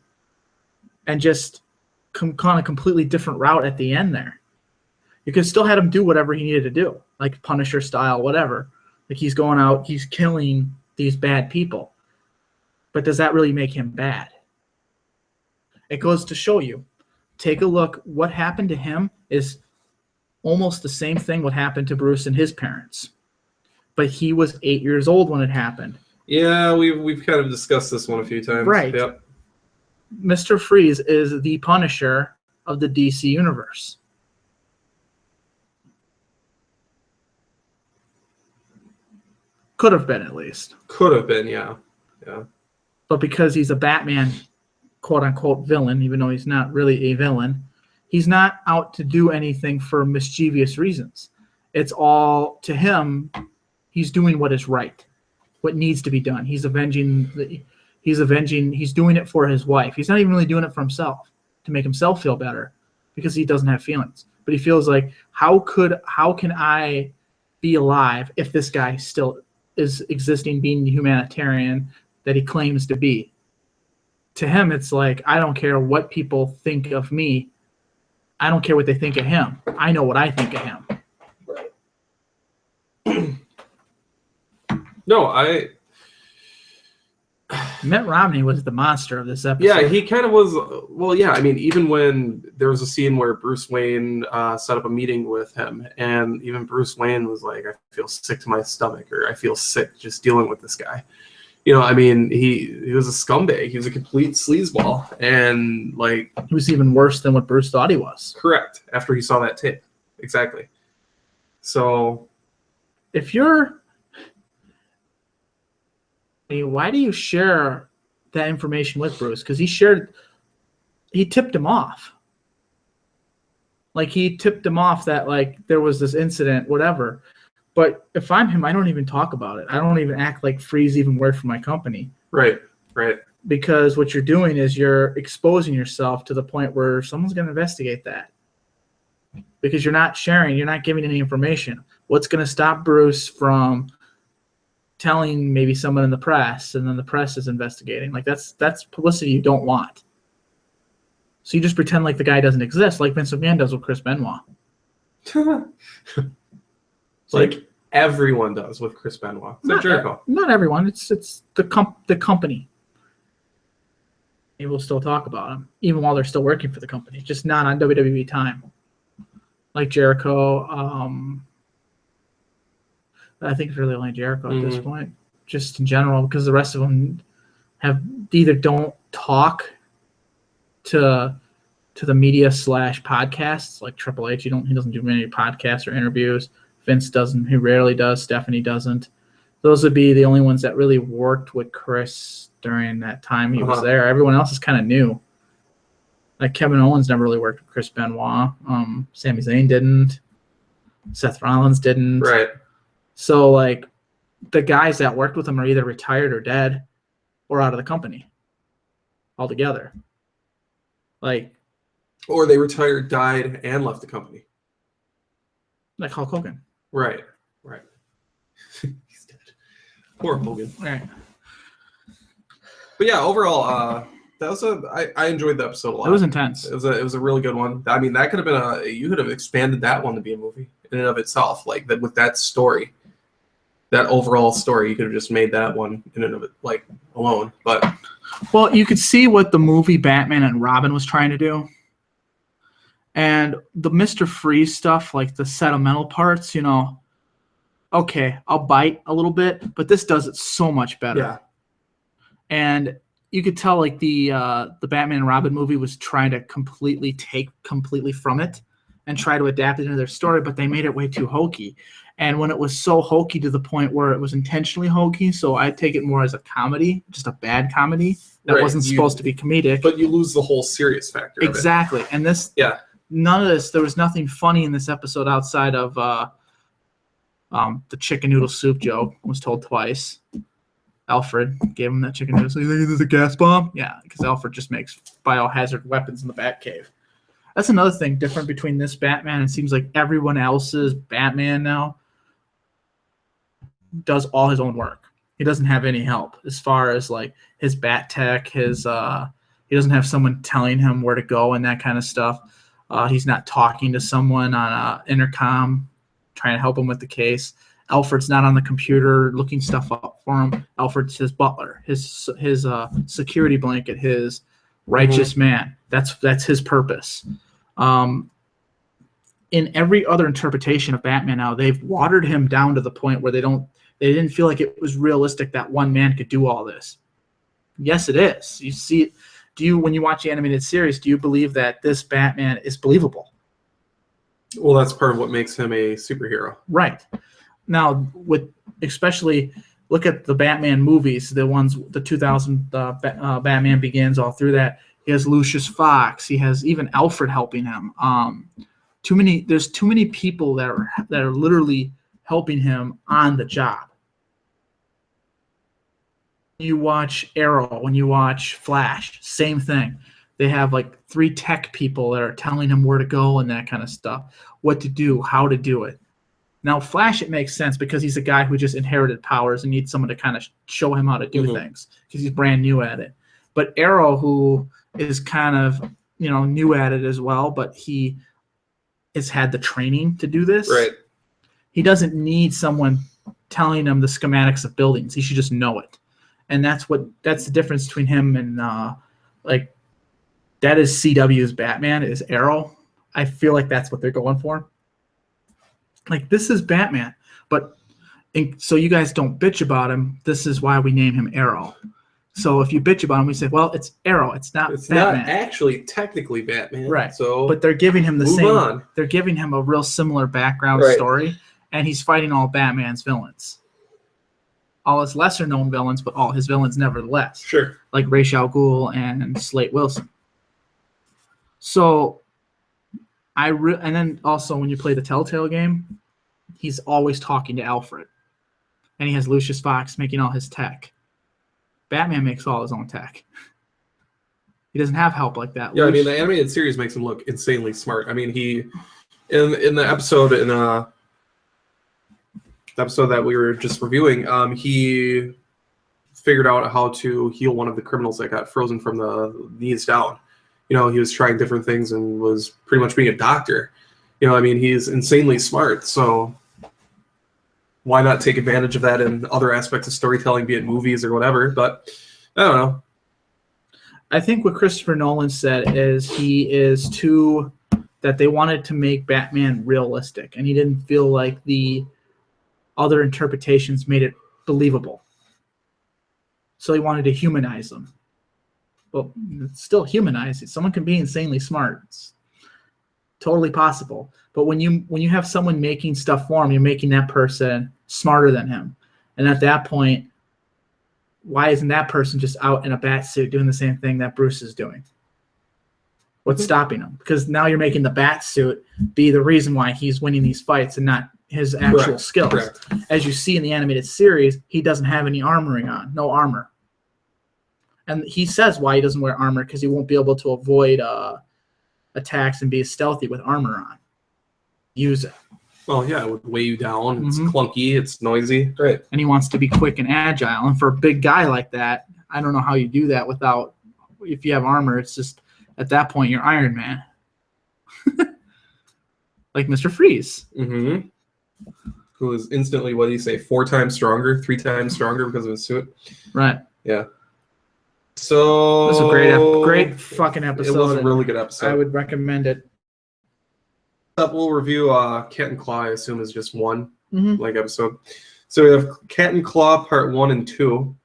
and just gone a completely different route at the end there. You could still had him do whatever he needed to do, like Punisher style, whatever. Like, he's going out, he's killing these bad people. But does that really make him bad? It goes to show you. Take a look. What happened to him is almost the same thing what happened to Bruce and his parents. But he was 8 years old when it happened. Yeah, we've kind of discussed this one a few times. Right. Yep. Mr. Freeze is the Punisher of the DC universe. Could have been, at least. Could have been, yeah. But because he's a Batman, quote-unquote villain, even though he's not really a villain, he's not out to do anything for mischievous reasons. It's all, to him, he's doing what is right, what needs to be done. He's doing it for his wife. He's not even really doing it for himself, to make himself feel better, because he doesn't have feelings. But he feels like, how can I be alive if this guy still is existing, being the humanitarian that he claims to be? To him, it's like, I don't care what people think of me. I don't care what they think of him. I know what I think of him. No, Mitt Romney was the monster of this episode. Yeah, he kind of was. Well, yeah, I mean, even when there was a scene where Bruce Wayne set up a meeting with him, and even Bruce Wayne was like, I feel sick to my stomach, or I feel sick just dealing with this guy. You know, I mean, he was a scumbag. He was a complete sleazeball, and like, he was even worse than what Bruce thought he was. Correct. After he saw that tape, exactly. So, if you're, why do you share that information with Bruce? Because he tipped him off. Like, he tipped him off that, like, there was this incident, whatever. But if I'm him, I don't even talk about it. I don't even act like Freeze even worked for my company. Right. Because what you're doing is you're exposing yourself to the point where someone's going to investigate that. Because you're not sharing, you're not giving any information. What's going to stop Bruce from telling maybe someone in the press, and then the press is investigating? Like, that's publicity you don't want. So you just pretend like the guy doesn't exist, like Vince McMahon does with Chris Benoit. Like everyone does with Chris Benoit. It's like Jericho. Not everyone. It's the company. They will still talk about him, even while they're still working for the company, just not on WWE time. Like Jericho. I think it's really only Jericho at this point, just in general, because the rest of them either don't talk to the media / podcasts, like Triple H. He doesn't do many podcasts or interviews. Vince doesn't. He rarely does. Stephanie doesn't. Those would be the only ones that really worked with Chris during that time he was there. Everyone else is kind of new. Like Kevin Owens never really worked with Chris Benoit. Sami Zayn didn't. Seth Rollins didn't. Right. So, like, the guys that worked with him are either retired or dead or out of the company altogether. Like, or they retired, died, and left the company. Like Hulk Hogan. Right. He's dead. Poor Hogan. Right. But yeah, overall, that was I enjoyed the episode a lot. It was intense. It was a really good one. I mean, that could have been you could have expanded that one to be a movie in and of itself, like that with that story, that overall story. You could have just made that one in and of it, like, alone. But well, you could see what the movie Batman and Robin was trying to do. And the Mr. Freeze stuff, like the sentimental parts, okay, I'll bite a little bit, but this does it so much better. Yeah. And you could tell, like, the Batman and Robin movie was trying to take completely from it and try to adapt it into their story, but they made it way too hokey. And when it was so hokey to the point where it was intentionally hokey, so I take it more as a comedy, just a bad comedy that wasn't supposed to be comedic. But you lose the whole serious factor. Exactly. Of it. And this, none of this, there was nothing funny in this episode outside of the chicken noodle soup joke was told twice. Alfred gave him that chicken noodle soup. You think this is a gas bomb? Yeah, because Alfred just makes biohazard weapons in the Batcave. That's another thing different between this Batman. It seems like everyone else's Batman now does all his own work. He doesn't have any help as far as, like, his bat tech, he doesn't have someone telling him where to go and that kind of stuff. He's not talking to someone on an intercom trying to help him with the case. Alfred's not on the computer looking stuff up for him. Alfred's his butler, his security blanket, his righteous man. That's his purpose. In every other interpretation of Batman now, they've watered him down to the point where they didn't feel like it was realistic that one man could do all this. Yes, it is. You see it. When you watch the animated series, do you believe that this Batman is believable? Well, that's part of what makes him a superhero. Right. Now, especially look at the Batman movies, the 2000 Batman Begins, all through that. He has Lucius Fox. He has even Alfred helping him. There's too many people that are literally helping him on the job. You watch Arrow, when you watch Flash, same thing. They have like 3 tech people that are telling him where to go and that kind of stuff, what to do, how to do it. Now, Flash, it makes sense because he's a guy who just inherited powers and needs someone to kind of show him how to do things because he's brand new at it. But Arrow, who is kind of, new at it as well, but he has had the training to do this. Right. He doesn't need someone telling him the schematics of buildings. He should just know it. And that's the difference between him and that is CW's Batman, is Arrow. I feel like that's what they're going for. Like, this is Batman, but so you guys don't bitch about him. This is why we name him Arrow. So if you bitch about him, we say, well, it's Arrow. It's not Batman. Not actually technically Batman. Right. So but they're giving him the same. On. They're giving him a real similar background story, and he's fighting all Batman's villains. All his lesser-known villains, but all his villains nevertheless. Sure. Like Ra's al Ghul and Slate Wilson. So, and then also when you play the Telltale game, he's always talking to Alfred. And he has Lucius Fox making all his tech. Batman makes all his own tech. He doesn't have help like that. Yeah, I mean, the animated series makes him look insanely smart. I mean, he, in the episode, the episode that we were just reviewing, he figured out how to heal one of the criminals that got frozen from the knees down. He was trying different things and was pretty much being a doctor. I mean, he's insanely smart. So why not take advantage of that in other aspects of storytelling, be it movies or whatever? But I don't know. I think what Christopher Nolan said is that they wanted to make Batman realistic, and he didn't feel like the other interpretations made it believable. So he wanted to humanize them. Well, it's still humanized. Someone can be insanely smart. It's totally possible. But when you have someone making stuff for him, you're making that person smarter than him. And at that point, why isn't that person just out in a bat suit doing the same thing that Bruce is doing? What's stopping him? Because now you're making the bat suit be the reason why he's winning these fights and not his actual skills. Correct. As you see in the animated series, he doesn't have any armoring on, no armor. And he says why he doesn't wear armor, because he won't be able to avoid attacks and be stealthy with armor on. Use it. Well, yeah, it would weigh you down. It's clunky. It's noisy. Right. And he wants to be quick and agile. And for a big guy like that, I don't know how you do that without, if you have armor, it's just, at that point, you're Iron Man. Like Mr. Freeze. Mm-hmm. Who is instantly, what do you say, 4 times stronger, 3 times stronger because of his suit? Right. Yeah. So this was a great fucking episode. It was a really good episode. I would recommend it. We'll review Cat and Claw, I assume, is just one episode. So we have Cat and Claw Part 1 and 2.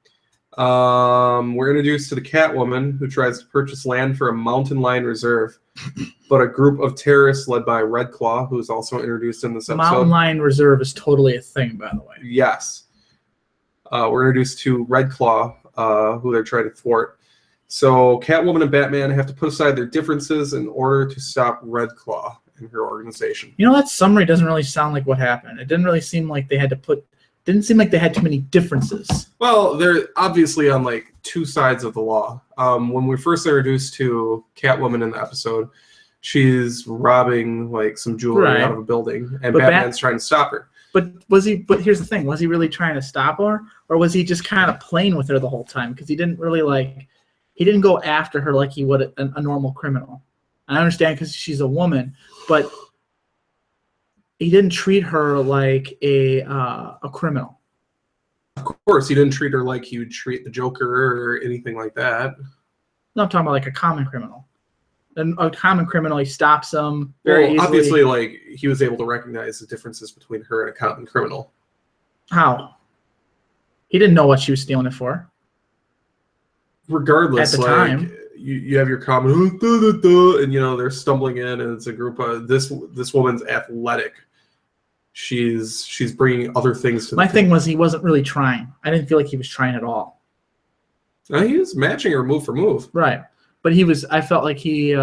We're introduced to the Catwoman, who tries to purchase land for a mountain lion reserve, but a group of terrorists led by Red Claw, who is also introduced in this episode. Mountain lion reserve is totally a thing, by the way. Yes. We're introduced to Red Claw, who they're trying to thwart. So Catwoman and Batman have to put aside their differences in order to stop Red Claw and her organization. That summary doesn't really sound like what happened. It didn't really seem like they had to didn't seem like they had too many differences. Well, they're obviously on like 2 sides of the law. When we first introduced to Catwoman in the episode, she's robbing like some jewelry out of a building, and Batman's trying to stop her. But here's the thing: was he really trying to stop her, or was he just kind of playing with her the whole time? Because he didn't really he didn't go after her like he would a normal criminal. I understand because she's a woman, but he didn't treat her like a criminal. Of course, he didn't treat her like he would treat the Joker or anything like that. No, I'm talking about like a common criminal. A common criminal, he stops him very easily. Obviously, he was able to recognize the differences between her and a common criminal. How? He didn't know what she was stealing it for. Regardless, at the time, you have your common, and they're stumbling in, and it's a group of this woman's athletic. she's bringing other things to the My thing was he wasn't really trying. I didn't feel like he was trying at all. He was matching her move for move. Right. But I felt like he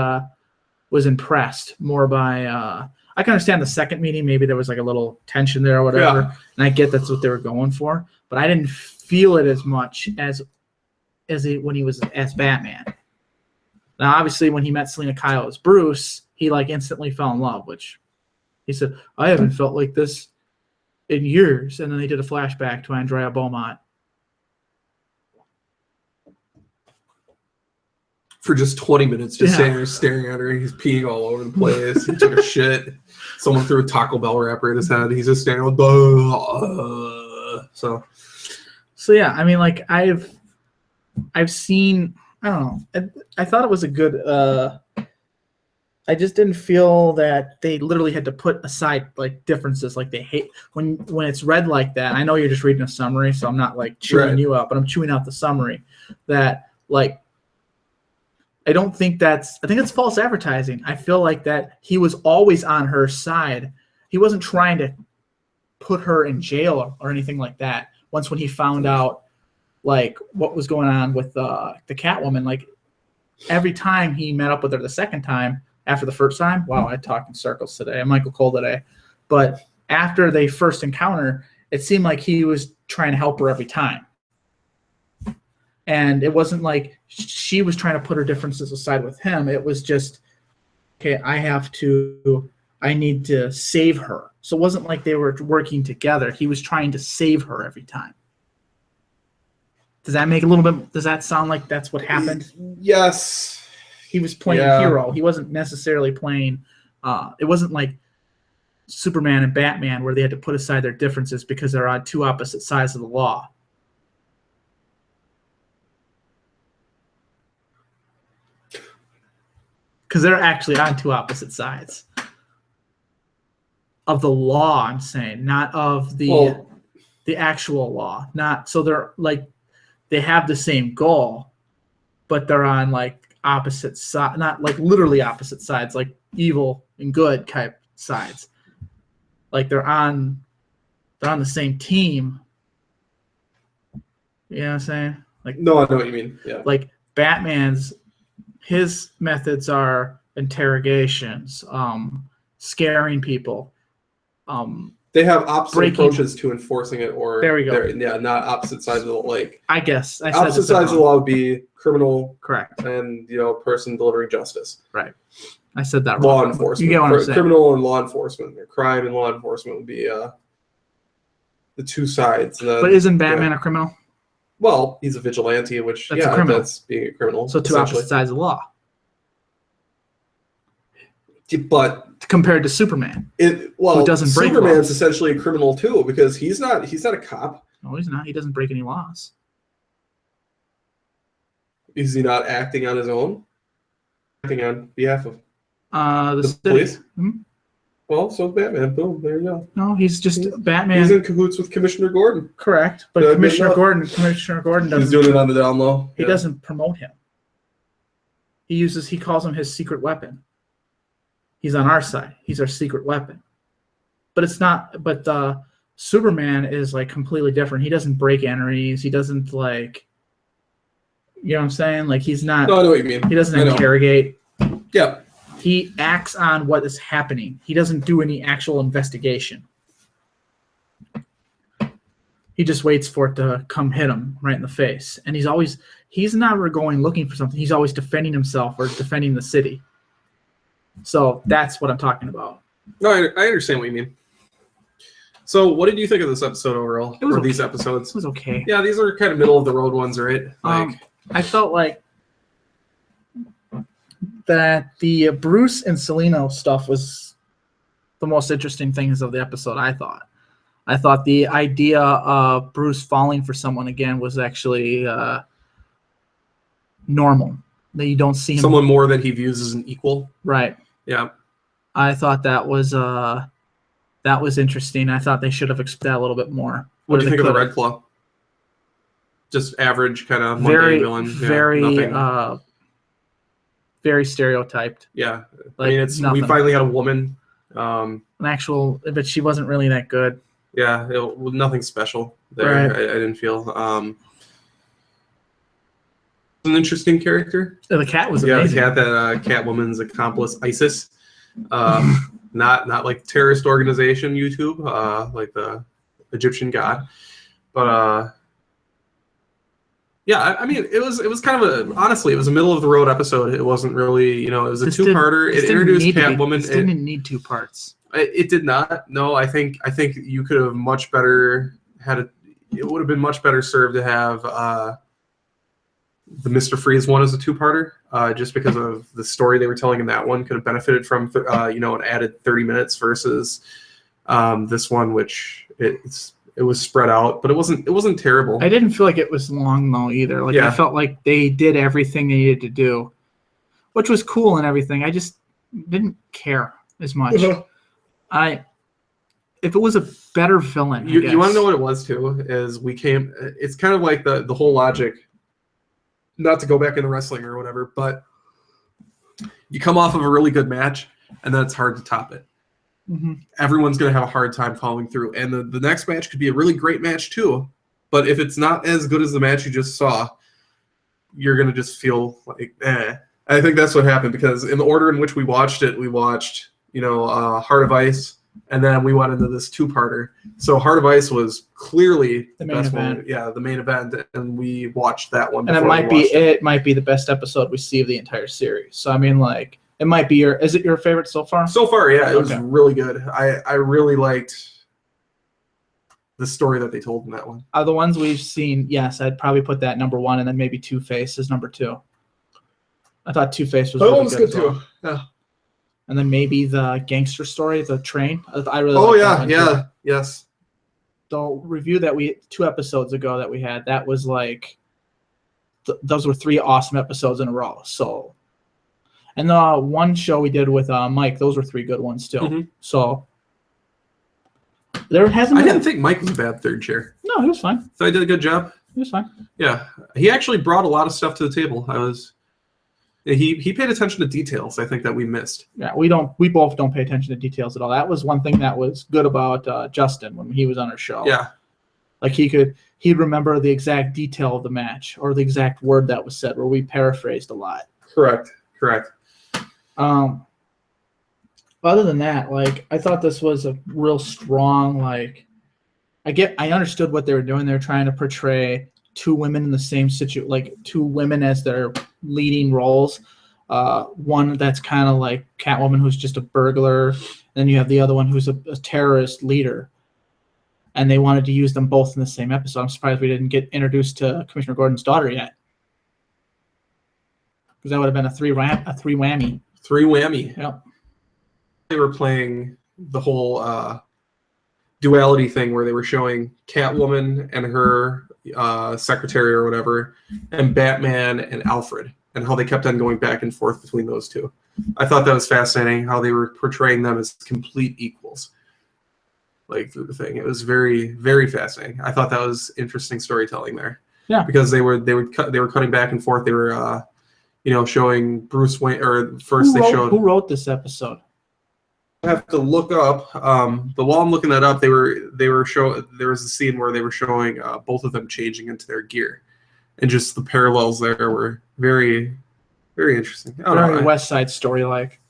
was impressed more by, I can understand the second meeting. Maybe there was like a little tension there or whatever. Yeah. And I get that's what they were going for. But I didn't feel it as much when he was as Batman. Now, obviously, when he met Selena Kyle as Bruce, he like instantly fell in love, which he said, I haven't felt like this in years. And then they did a flashback to Andrea Beaumont. For just 20 minutes, just standing there staring at her. He's peeing all over the place. He took a shit. Someone threw a Taco Bell wrapper at his head. He's just standing there. So yeah, I mean, like I've seen. I don't know. I thought it was a good. I just didn't feel that they literally had to put aside like differences. Like they hate when it's read like that. I know you're just reading a summary, so I'm not like chewing you out, but I'm chewing out the summary. That like. I think it's false advertising. I feel like that he was always on her side. He wasn't trying to put her in jail or anything like that. When he found out like what was going on with the Catwoman, like every time he met up with her the second time after the first time, wow, I talked in circles today. I'm Michael Cole today. But after they first encounter, it seemed like he was trying to help her every time. And it wasn't like she was trying to put her differences aside with him. It was just, okay, I need to save her. So it wasn't like they were working together. He was trying to save her every time. Does that sound like that's what happened? Yes. He was playing hero. He wasn't necessarily playing, it wasn't like Superman and Batman where they had to put aside their differences because they're on two opposite sides of the law. Because they're actually on two opposite sides of the law, I'm saying, not of the actual law. Not so they're like they have the same goal, but they're on like opposite sides, not like literally opposite sides, like evil and good type sides. Like they're on the same team. You know what I'm saying? Like no, I know what you mean. Yeah. Like his methods are interrogations, scaring people. They have opposite approaches to enforcing it, or there we go. Yeah, not opposite sides of the lake. I guess opposite sides of the law would be criminal, correct, and person delivering justice. Right. I said that wrong. Law enforcement. You get what I'm saying. Criminal and law enforcement, or crime and law enforcement would be the two sides. And then, but isn't Batman a criminal? Well, he's a vigilante, which that's a criminal. That's being a criminal. So two opposite sides of the law. But compared to Superman, who doesn't break Superman's laws. Essentially a criminal too, because he's not a cop. No, he's not. He doesn't break any laws. Is he not acting on his own? Acting on behalf of the police? Hmm? Well, so Batman. Boom, there you go. No, he's just Batman. He's in cahoots with Commissioner Gordon. Correct, but Commissioner Gordon doesn't. He's doing it on the down low. He doesn't promote him. He calls him his secret weapon. He's on our side. He's our secret weapon. But it's not. But Superman is like completely different. He doesn't break enemies. He doesn't like. You know what I'm saying? Like he's not. No, I know what you mean. He doesn't interrogate. Yeah. He acts on what is happening. He doesn't do any actual investigation. He just waits for it to come hit him right in the face. And he's never going looking for something. He's always defending himself or defending the city. So that's what I'm talking about. No, I understand what you mean. So what did you think of this episode overall? It was these episodes? It was okay. Yeah, these are kind of middle of the road ones, right? I felt like that the Bruce and Selena stuff was the most interesting things of the episode, I thought. I thought the idea of Bruce falling for someone again was actually normal. That you don't see him. Someone more than he views as an equal. Right. Yeah. I thought that was interesting. I thought they should have explored that a little bit more. What do you think of the Red Claw? Just average kind of mundane villain. Very stereotyped. Yeah. Like, we finally had a woman Um, but she wasn't really that good. yeah, nothing special there. Right. I didn't feel. An interesting character. The cat was Yeah, the amazing. cat that Catwoman's accomplice ISIS. Not like terrorist organization YouTube, like the Egyptian god, but yeah, I mean, it was kind of honestly, it was a middle of the road episode. It wasn't really, it was a two-parter. It introduced Catwoman. This didn't need 2 parts. It did not. No, I think you could have much better had it. It would have been much better served to have the Mr. Freeze one as a 2-parter, just because of the story they were telling in that one could have benefited from an added 30 minutes versus this one, which it was spread out, but it wasn't terrible. I didn't feel like it was long though either. Like I felt like they did everything they needed to do, which was cool and everything. I just didn't care as much. If it was a better villain, you want to know what it was too? It's kind of like the whole logic. Not to go back into wrestling or whatever, but you come off of a really good match, and then it's hard to top it. Mm-hmm. Everyone's going to have a hard time following through. And the next match could be a really great match too, but if it's not as good as the match you just saw, you're going to just feel like, eh. I think that's what happened, because in the order in which we watched it, we watched, Heart of Ice, and then we went into this 2-parter. So Heart of Ice was clearly the main best event. one. Yeah, the main event, and we watched that one. And it might be the best episode we see of the entire series. So I mean, like, it might be is it your favorite so far? So far, yeah, it was really good. I really liked the story that they told in that one. The ones we've seen, yes, I'd probably put that number 1, and then maybe Two-Face is number 2. I thought Two-Face was really good too. Yeah. And then maybe the gangster story, the train. I really. Oh yeah. Yes. The review that 2 episodes ago that we had, that was like, those were 3 awesome episodes in a row. So, and the one show we did with Mike, those were 3 good ones too. Mm-hmm. So there hasn't. I didn't think Mike was a bad third chair. No, he was fine. So I did a good job. He was fine. Yeah, he actually brought a lot of stuff to the table. He paid attention to details, I think, that we missed. Yeah, we both don't pay attention to details at all. That was one thing that was good about Justin when he was on our show. Yeah. Like he'd remember the exact detail of the match or the exact word that was said, where we paraphrased a lot. Correct. Other than that, like, I thought this was a real strong, like, I understood what they were doing. They're trying to portray 2 women in the same situation, like 2 women as their leading roles. One that's kind of like Catwoman, who's just a burglar, and then you have the other one who's a terrorist leader. And they wanted to use them both in the same episode. I'm surprised we didn't get introduced to Commissioner Gordon's daughter yet, because that would have been a three whammy. 3 whammy. Yep. They were playing the whole duality thing where they were showing Catwoman and her secretary or whatever, and Batman and Alfred, and how they kept on going back and forth between those 2. I thought that was fascinating, how they were portraying them as complete equals, like, through the thing. It was very, very fascinating. I thought that was interesting storytelling there. Yeah, because they were cutting back and forth. They were showing Bruce Wayne, or first who wrote this episode? I have to look up. But while I'm looking that up, there was a scene where they were showing both of them changing into their gear, and just the parallels there were very, very interesting. Very West Side Story like.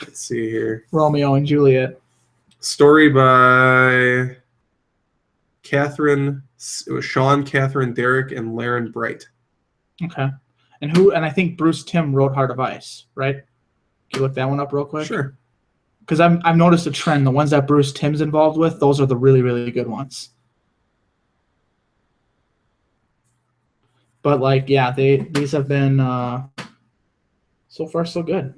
Let's see here. Romeo and Juliet. Story by Catherine. It was Sean, Catherine, Derek, and Laren Bright. Okay, and I think Bruce Timm wrote Heart of Ice, right? Can you look that one up real quick? Sure. Because I've noticed a trend. The ones that Bruce Timm's involved with, those are the really, really good ones. But, like, yeah, these have been so far so good.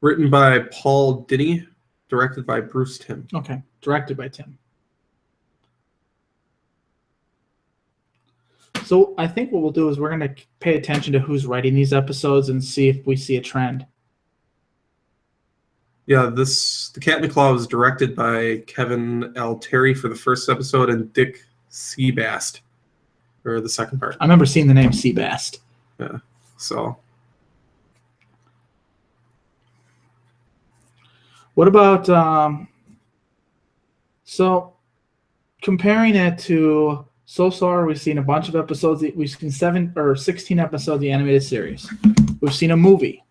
Written by Paul Dini, directed by Bruce Timm. Okay, directed by Timm. So I think what we'll do is we're going to pay attention to who's writing these episodes and see if we see a trend. Yeah, The Cat in the Claw was directed by Kevin L. Terry for the first episode, and Dick Seabast for the second part. I remember seeing the name Seabast. Yeah, so. What about so comparing it to so far, we've seen a bunch of episodes. We've seen 7 or 16 episodes of the animated series. We've seen a movie.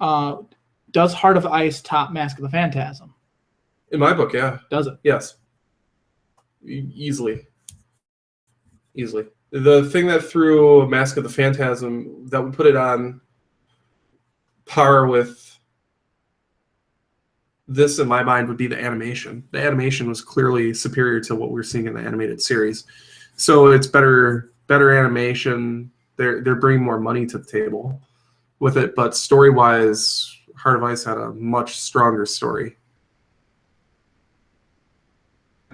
Does Heart of Ice top Mask of the Phantasm? In my book, yeah. Does it? Yes. Easily. The thing that threw Mask of the Phantasm, that would put it on par with this, in my mind, would be the animation. The animation was clearly superior to what we're seeing in the animated series. So it's better animation. They're bringing more money to the table with it, but story-wise, Heart of Ice had a much stronger story.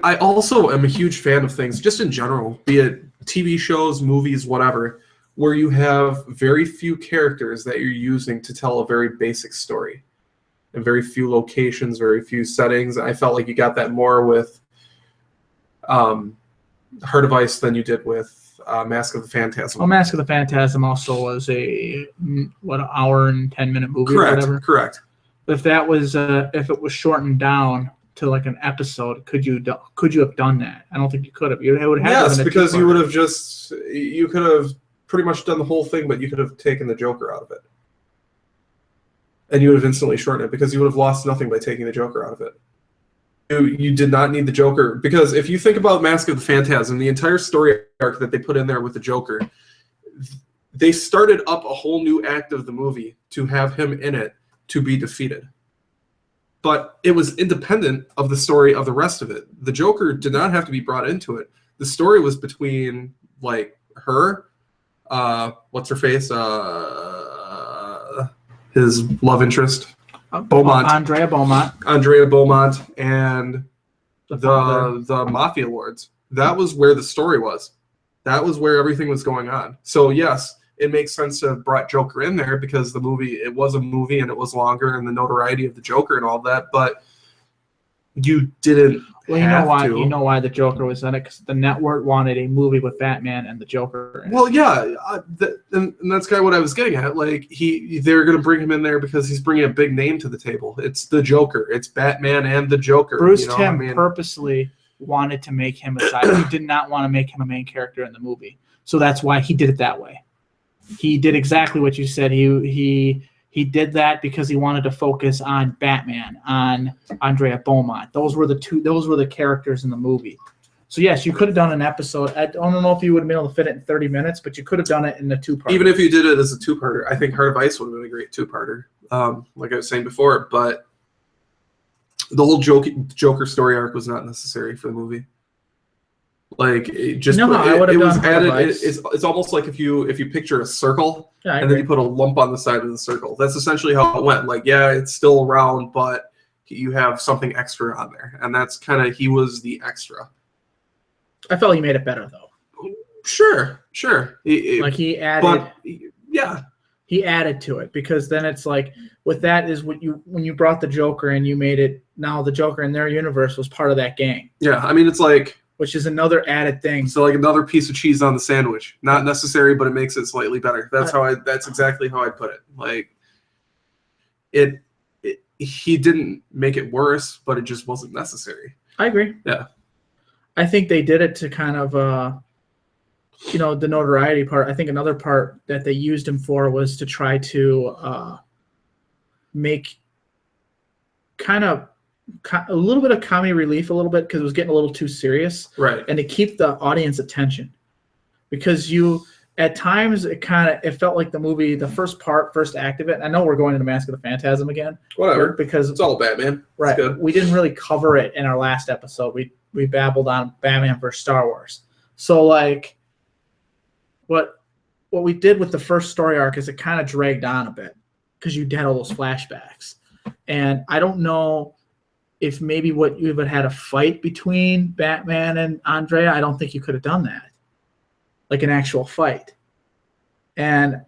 I also am a huge fan of things, just in general, be it TV shows, movies, whatever, where you have very few characters that you're using to tell a very basic story. And very few locations, very few settings. I felt like you got that more with Heart of Ice than you did with Mask of the Phantasm. Well, Mask of the Phantasm also was an hour and 10-minute movie or whatever. Correct. If that was if it was shortened down to like an episode, could you have done that? I don't think you could have. It would have. Yes, because you could have pretty much done the whole thing, but you could have taken the Joker out of it. And you would have instantly shortened it because you would have lost nothing by taking the Joker out of it. You did not need the Joker, because if you think about Mask of the Phantasm, the entire story arc that they put in there with the Joker, they started up a whole new act of the movie to have him in it to be defeated. But it was independent of the story of the rest of it. The Joker did not have to be brought into it. The story was between like her, what's her face, his love interest, Beaumont. Andrea Beaumont, and the Mafia Lords. That was where the story was. That was where everything was going on. So yes, it makes sense to have brought Joker in there because it was a movie and it was longer, and the notoriety of the Joker and all that. But you didn't. Well, you know why the Joker was in it, because the network wanted a movie with Batman and the Joker. Well, yeah, and that's kind of what I was getting at. Like they're going to bring him in there because he's bringing a big name to the table. It's the Joker. It's Batman and the Joker. Bruce Timm purposely wanted to make him a side. He did not want to make him a main character in the movie, so that's why he did it that way. He did exactly what you said. He did that because he wanted to focus on Batman, on Andrea Beaumont. Those were the characters in the movie. So yes, you could have done an episode. I don't know if you would have been able to fit it in 30 minutes, but you could have done it in a 2-part. Even if you did it as a 2-parter, I think Heart of Ice would have been a great 2-parter. Like I was saying before, but the whole Joker story arc was not necessary for the movie. Like it was added. It's almost like if you picture a circle, and then you put a lump on the side of the circle. That's essentially how it went. Like, yeah, it's still round, but you have something extra on there, and that's kind of, he was the extra. I felt he made it better though. Sure. He added. He added to it, because then it's like, with that is when you brought the Joker and you made it, now the Joker in their universe was part of that gang. Yeah, I mean, it's like, which is another added thing. So like another piece of cheese on the sandwich. Not necessary, but it makes it slightly better. That's exactly how I put it. Like he didn't make it worse, but it just wasn't necessary. I agree. Yeah. I think they did it to kind of the notoriety part. I think another part that they used him for was to try to make kind of a little bit of comedy relief, a little bit, because it was getting a little too serious, right? And to keep the audience attention, because at times it felt like the movie, the first act of it. I know we're going into Mask of the Phantasm again, whatever, because it's all Batman, right? Good. We didn't really cover it in our last episode. We babbled on Batman versus Star Wars. So like, what we did with the first story arc is it kind of dragged on a bit because you had all those flashbacks, and I don't know if maybe what you would have had a fight between Batman and Andrea. I don't think you could have done that, like an actual fight. And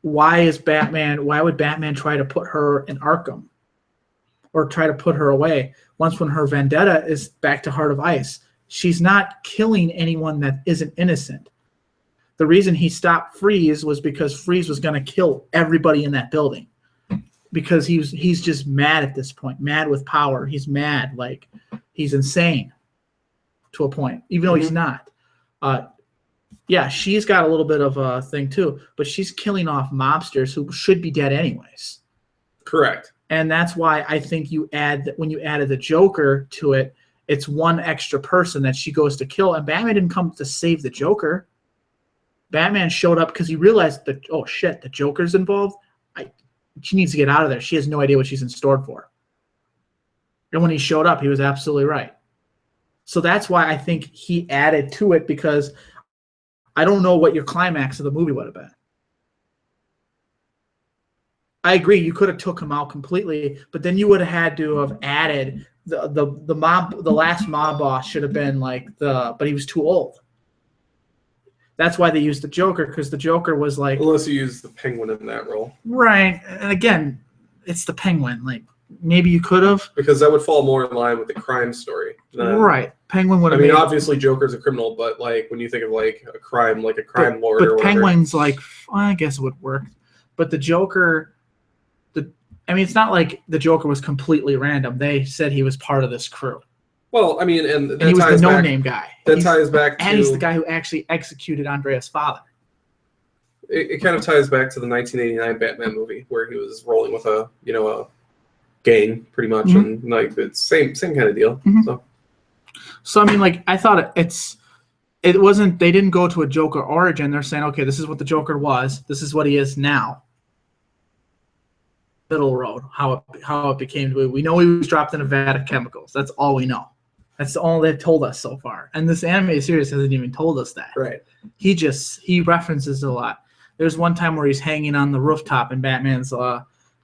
why would Batman try to put her in Arkham or try to put her away when her vendetta is back to Heart of Ice? She's not killing anyone that isn't innocent. The reason he stopped Freeze was because Freeze was going to kill everybody in that building. because he's just mad at this point, mad with power. He's mad, like he's insane to a point, even though he's not. Yeah, she's got a little bit of a thing too, but she's killing off mobsters who should be dead anyways. Correct. And that's why I think when you added the Joker to it, it's one extra person that she goes to kill. And Batman didn't come to save the Joker. Batman showed up because he realized that, oh shit, the Joker's involved. She needs to get out of there. She has no idea what she's in store for. And when he showed up, he was absolutely right. So that's why I think he added to it, because I don't know what your climax of the movie would have been. I agree, you could have took him out completely, but then you would have had to have added the mob. The last mob boss should have been but he was too old. That's why they used the Joker, because the Joker was like, unless you use the Penguin in that role, right? And again, it's the Penguin. Like maybe you could have, because that would fall more in line with the crime story. Right, Penguin would have. I mean, obviously Joker's a criminal, but like when you think of like a crime lord or whatever. But Penguin's like, well, I guess it would work. But the Joker, it's not like the Joker was completely random. They said he was part of this crew. Well, I mean, and he was the no-name guy. That ties back to... And he's the guy who actually executed Andrea's father. It kind of ties back to the 1989 Batman movie, where he was rolling with a gang, pretty much, and like it's same kind of deal. So I mean, like, I thought it wasn't. They didn't go to a Joker origin. They're saying, okay, this is what the Joker was. This is what he is now. Middle road, how it became. We know he was dropped in a vat of chemicals. That's all we know. That's all they've told us so far. And this animated series hasn't even told us that. Right. He references it a lot. There's one time where he's hanging on the rooftop and Batman's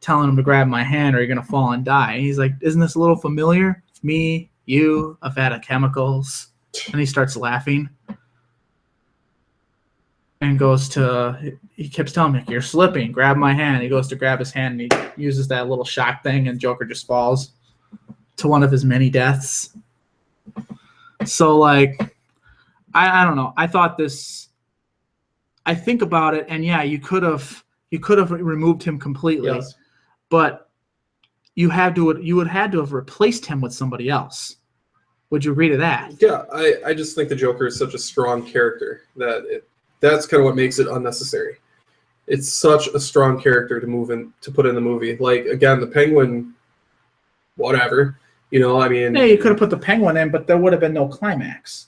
telling him to grab my hand or you're going to fall and die. And he's like, isn't this a little familiar? It's me, you, a vat of chemicals. And he starts laughing. And he keeps telling me, you're slipping, grab my hand. He goes to grab his hand and he uses that little shock thing and Joker just falls to one of his many deaths. So, like, I don't know. I think about it, and yeah, you could have removed him completely, yes. But you would had to have replaced him with somebody else. Would you agree to that? Yeah, I just think the Joker is such a strong character that's kind of what makes it unnecessary. It's such a strong character to put in the movie. Like, again, the Penguin, whatever. I mean... Yeah, you could have put the Penguin in, but there would have been no climax.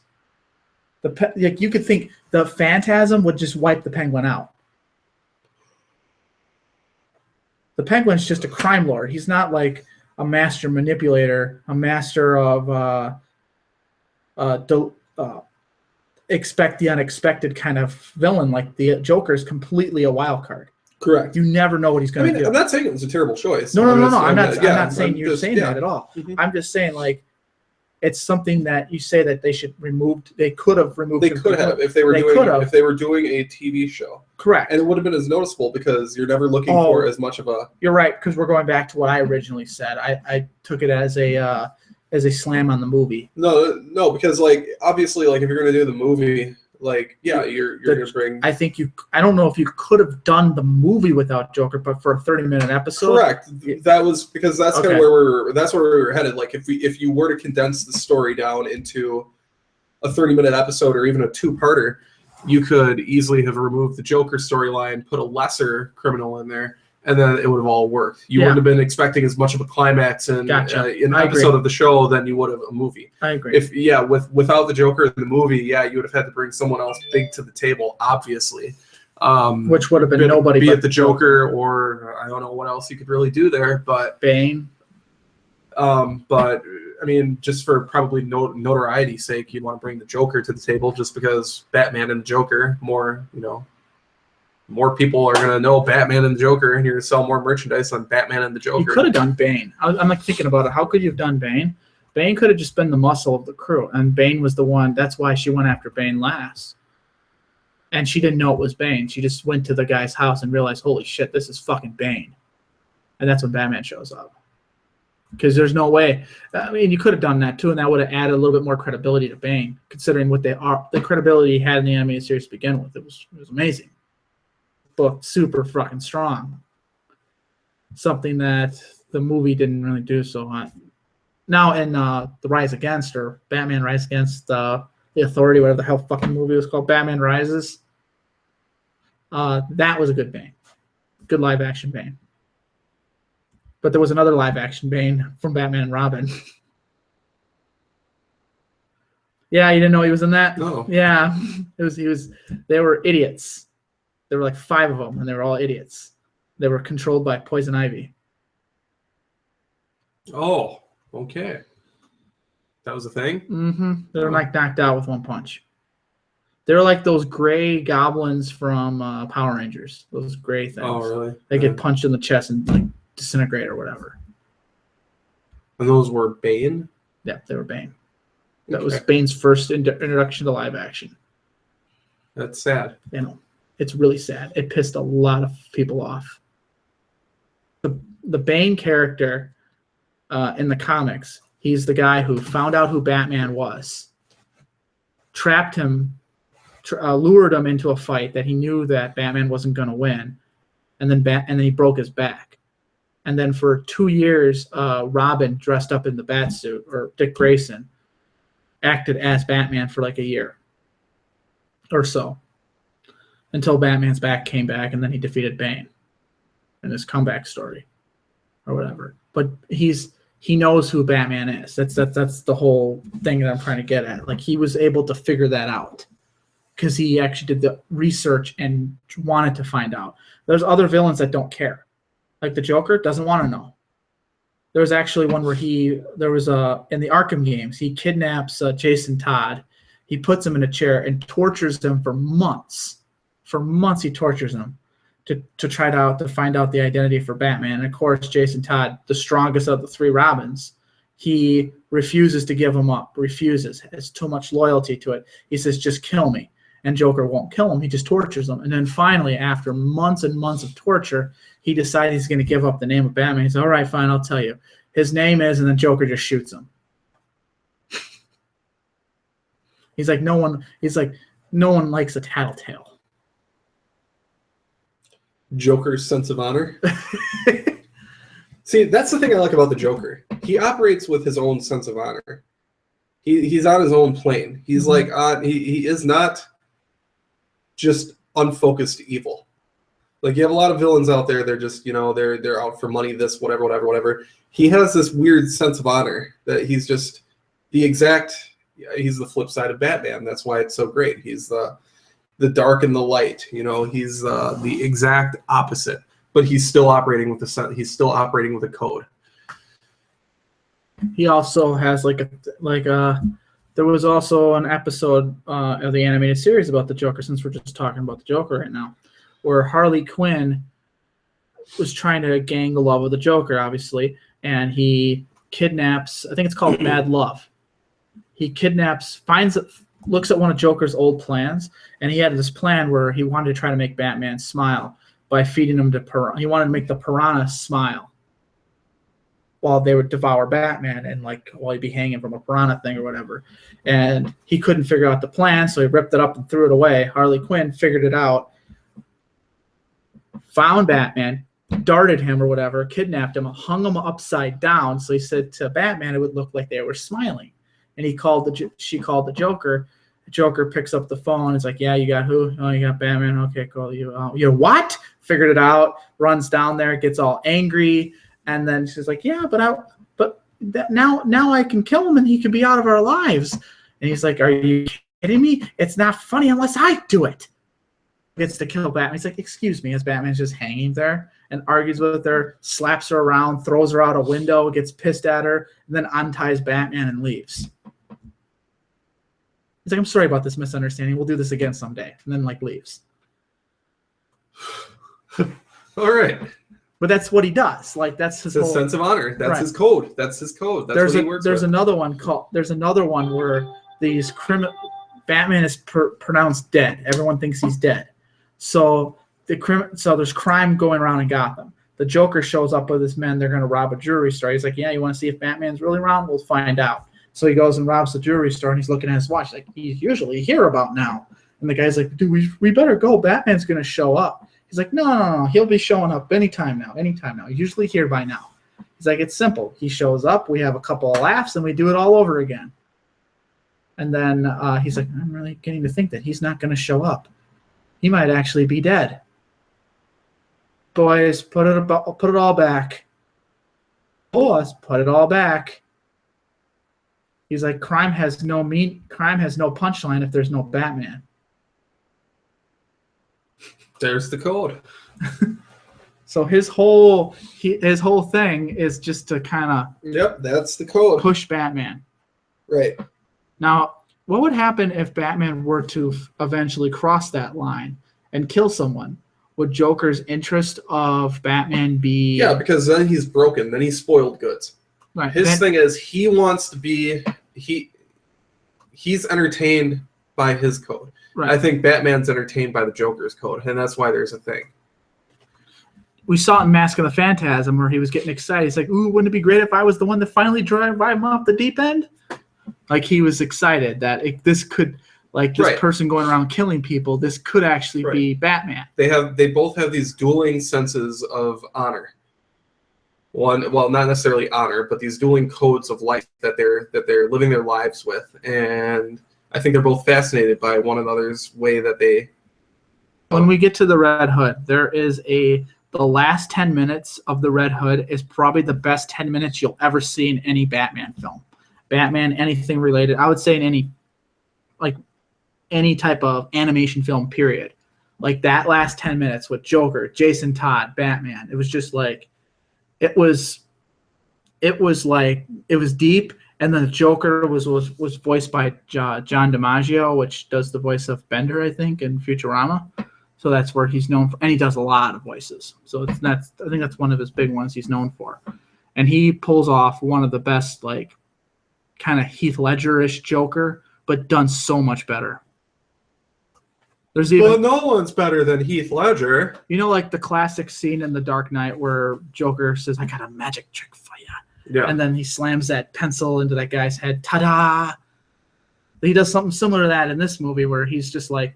You could think the Phantasm would just wipe the Penguin out. The Penguin's just a crime lord. He's not like a master manipulator, a master of expect the unexpected kind of villain. Like the Joker is completely a wild card. Correct. You never know what he's going to do. I'm not saying it was a terrible choice. No. I'm not saying you're saying that at all. Mm-hmm. I'm just saying, like, it's something that you say that they should remove. They could have removed. They could have if they were doing a TV show. Correct. And it would have been as noticeable because you're never looking for as much of a. You're right, because we're going back to what I originally said. I took it as a slam on the movie. No, because like obviously, like if you're going to do the movie. Like, yeah, you're going to bring... I don't know if you could have done the movie without Joker, but for a 30-minute episode... Correct. That was... Because that's kind of where we were headed. Like, if you were to condense the story down into a 30-minute episode or even a two-parter, you could easily have removed the Joker storyline, put a lesser criminal in there, and then it would have all worked. You wouldn't have been expecting as much of a climax in an episode of the show than you would have a movie. I agree. Without the Joker in the movie, you would have had to bring someone else big to the table, obviously. Which would have been nobody. Be it the Joker or I don't know what else you could really do there, but Bane. But I mean, just for probably notoriety's sake, you'd want to bring the Joker to the table just because Batman and the Joker more people are going to know Batman and the Joker, and you're going to sell more merchandise on Batman and the Joker. You could have done Bane. I'm like thinking about it. How could you have done Bane? Bane could have just been the muscle of the crew, and Bane was the one. That's why she went after Bane last. And she didn't know it was Bane. She just went to the guy's house and realized, holy shit, this is fucking Bane. And that's when Batman shows up. Because there's no way. I mean, you could have done that too, and that would have added a little bit more credibility to Bane, considering what they are. The credibility he had in the animated series to begin with. It was amazing. Book super fucking strong. something that the movie didn't really do so hot. Now in the Rise Against, or Batman Rise Against the Authority, whatever the hell fucking movie was called, Batman Rises, that was a good Bane. Good live action Bane. But there was another live action Bane from Batman and Robin. Yeah, you didn't know he was in that? No. Yeah. They were idiots. There were like 5 of them, and they were all idiots. They were controlled by Poison Ivy. Oh, okay. That was a thing? Mm-hmm. They were like knocked out with one punch. They were like those gray goblins from Power Rangers. Those gray things. Oh, really? They get punched in the chest and like disintegrate or whatever. And those were Bane? Yeah, they were Bane. That Okay. was Bane's first introduction to live action. That's sad. You know, it's really sad. It pissed a lot of people off. The Bane character in the comics, he's the guy who found out who Batman was, trapped him, lured him into a fight that he knew that Batman wasn't going to win, and then he broke his back. And then for 2 years, Robin, dressed up in the Batsuit, or Dick Grayson, acted as Batman for like a year or so, until Batman's back came back, and then he defeated Bane in his comeback story or whatever. But he knows who Batman is. That's the whole thing that I'm trying to get at. Like, he was able to figure that out because he actually did the research and wanted to find out. There's other villains that don't care. Like the Joker doesn't want to know. There was actually one where in the Arkham games, he kidnaps Jason Todd. He puts him in a chair and tortures him for months. For months, he tortures him to try to find out the identity for Batman. And of course, Jason Todd, the strongest of the 3 Robins, he refuses to give him up. Refuses. Has too much loyalty to it. He says, "Just kill me." And Joker won't kill him. He just tortures him. And then finally, after months and months of torture, he decides he's going to give up the name of Batman. He says, "All right, fine, I'll tell you. His name is," and then Joker just shoots him. He's like, no one likes a tattletale. Joker's sense of honor. See, that's the thing I like about the Joker. He operates with his own sense of honor. He's on his own plane. He's like he is not just unfocused evil. Like, you have a lot of villains out there. They're just, they're out for money, this, whatever. He has this weird sense of honor that he's just he's the flip side of Batman. That's why it's so great. He's the dark and the light. He's the exact opposite, but he's still operating with a code. He also has there was also an episode of the animated series about the Joker, since we're just talking about the Joker right now, where Harley Quinn was trying to gain the love of the Joker, obviously, and he kidnaps, I think it's called Mad Love. He looks at one of Joker's old plans, and he had this plan where he wanted to try to make Batman smile by feeding him he wanted to make the piranha smile while they would devour Batman, and while he'd be hanging from a piranha thing or whatever. And he couldn't figure out the plan, so he ripped it up and threw it away. Harley Quinn figured it out, found Batman, darted him or whatever, kidnapped him, hung him upside down. So he said to Batman it would look like they were smiling. And she called the Joker. The Joker picks up the phone. It's like, "Yeah, you got who? Oh, you got Batman. Okay, cool. You what? Figured it out. Runs down there, gets all angry, and then she's like, "Yeah, now I can kill him and he can be out of our lives." And he's like, "Are you kidding me? It's not funny unless I do it." Gets to kill Batman. He's like, "Excuse me," as Batman's just hanging there and argues with her, slaps her around, throws her out a window, gets pissed at her, and then unties Batman and leaves. He's like, "I'm sorry about this misunderstanding. We'll do this again someday." And then leaves. All right. But that's what he does. That's his whole sense of honor. That's right. His code. That's his code. That's what he works with. There's another one where these Batman is pronounced dead. Everyone thinks he's dead. So there's crime going around in Gotham. The Joker shows up with his men. They're going to rob a jewelry store. He's like, "Yeah, you want to see if Batman's really around? We'll find out." So he goes and robs the jewelry store, and he's looking at his watch. He's usually here about now. And the guy's like, "Dude, we better go. Batman's going to show up." He's like, no. He'll be showing up anytime now. Usually here by now. He's like, it's simple. He shows up, we have a couple of laughs, and we do it all over again. And then he's like, I'm really getting to think that he's not going to show up. He might actually be dead. Boys, put it all back. Boys, put it all back. He's like, crime has no punchline if there's no Batman. There's the code. So his whole thing is just to kind of that's the code. Push Batman. Right. Now, what would happen if Batman were to eventually cross that line and kill someone? Would Joker's interest of Batman be... Yeah, because then he's broken. Then he's spoiled goods. Right. His thing is he wants to be... He's entertained by his code. Right. I think Batman's entertained by the Joker's code, and that's why there's a thing. We saw it in Mask of the Phantasm where he was getting excited. He's like, ooh, wouldn't it be great if I was the one to finally drive him off the deep end? Like, he was excited that this could... Like this person going around killing people, this could actually be Batman. They both have these dueling senses of honor. Well, not necessarily honor, but these dueling codes of life that they're living their lives with, and I think they're both fascinated by one another's way that they. When we get to the Red Hood, there is the last 10 minutes of the Red Hood is probably the best 10 minutes you'll ever see in any Batman film. Batman, anything related, I would say in any type of animation film, period. Like that last 10 minutes with Joker, Jason Todd, Batman, it was just like, it was deep. And then the Joker was voiced by John DiMaggio, which does the voice of Bender, I think, in Futurama. So that's where he's known for, and he does a lot of voices. So I think that's one of his big ones he's known for. And he pulls off one of the best, like, kind of Heath Ledger-ish Joker, but done so much better. Well, no one's better than Heath Ledger. You know, like the classic scene in The Dark Knight where Joker says, I got a magic trick for you. Yeah. And then he slams that pencil into that guy's head. Ta-da! He does something similar to that in this movie where he's just like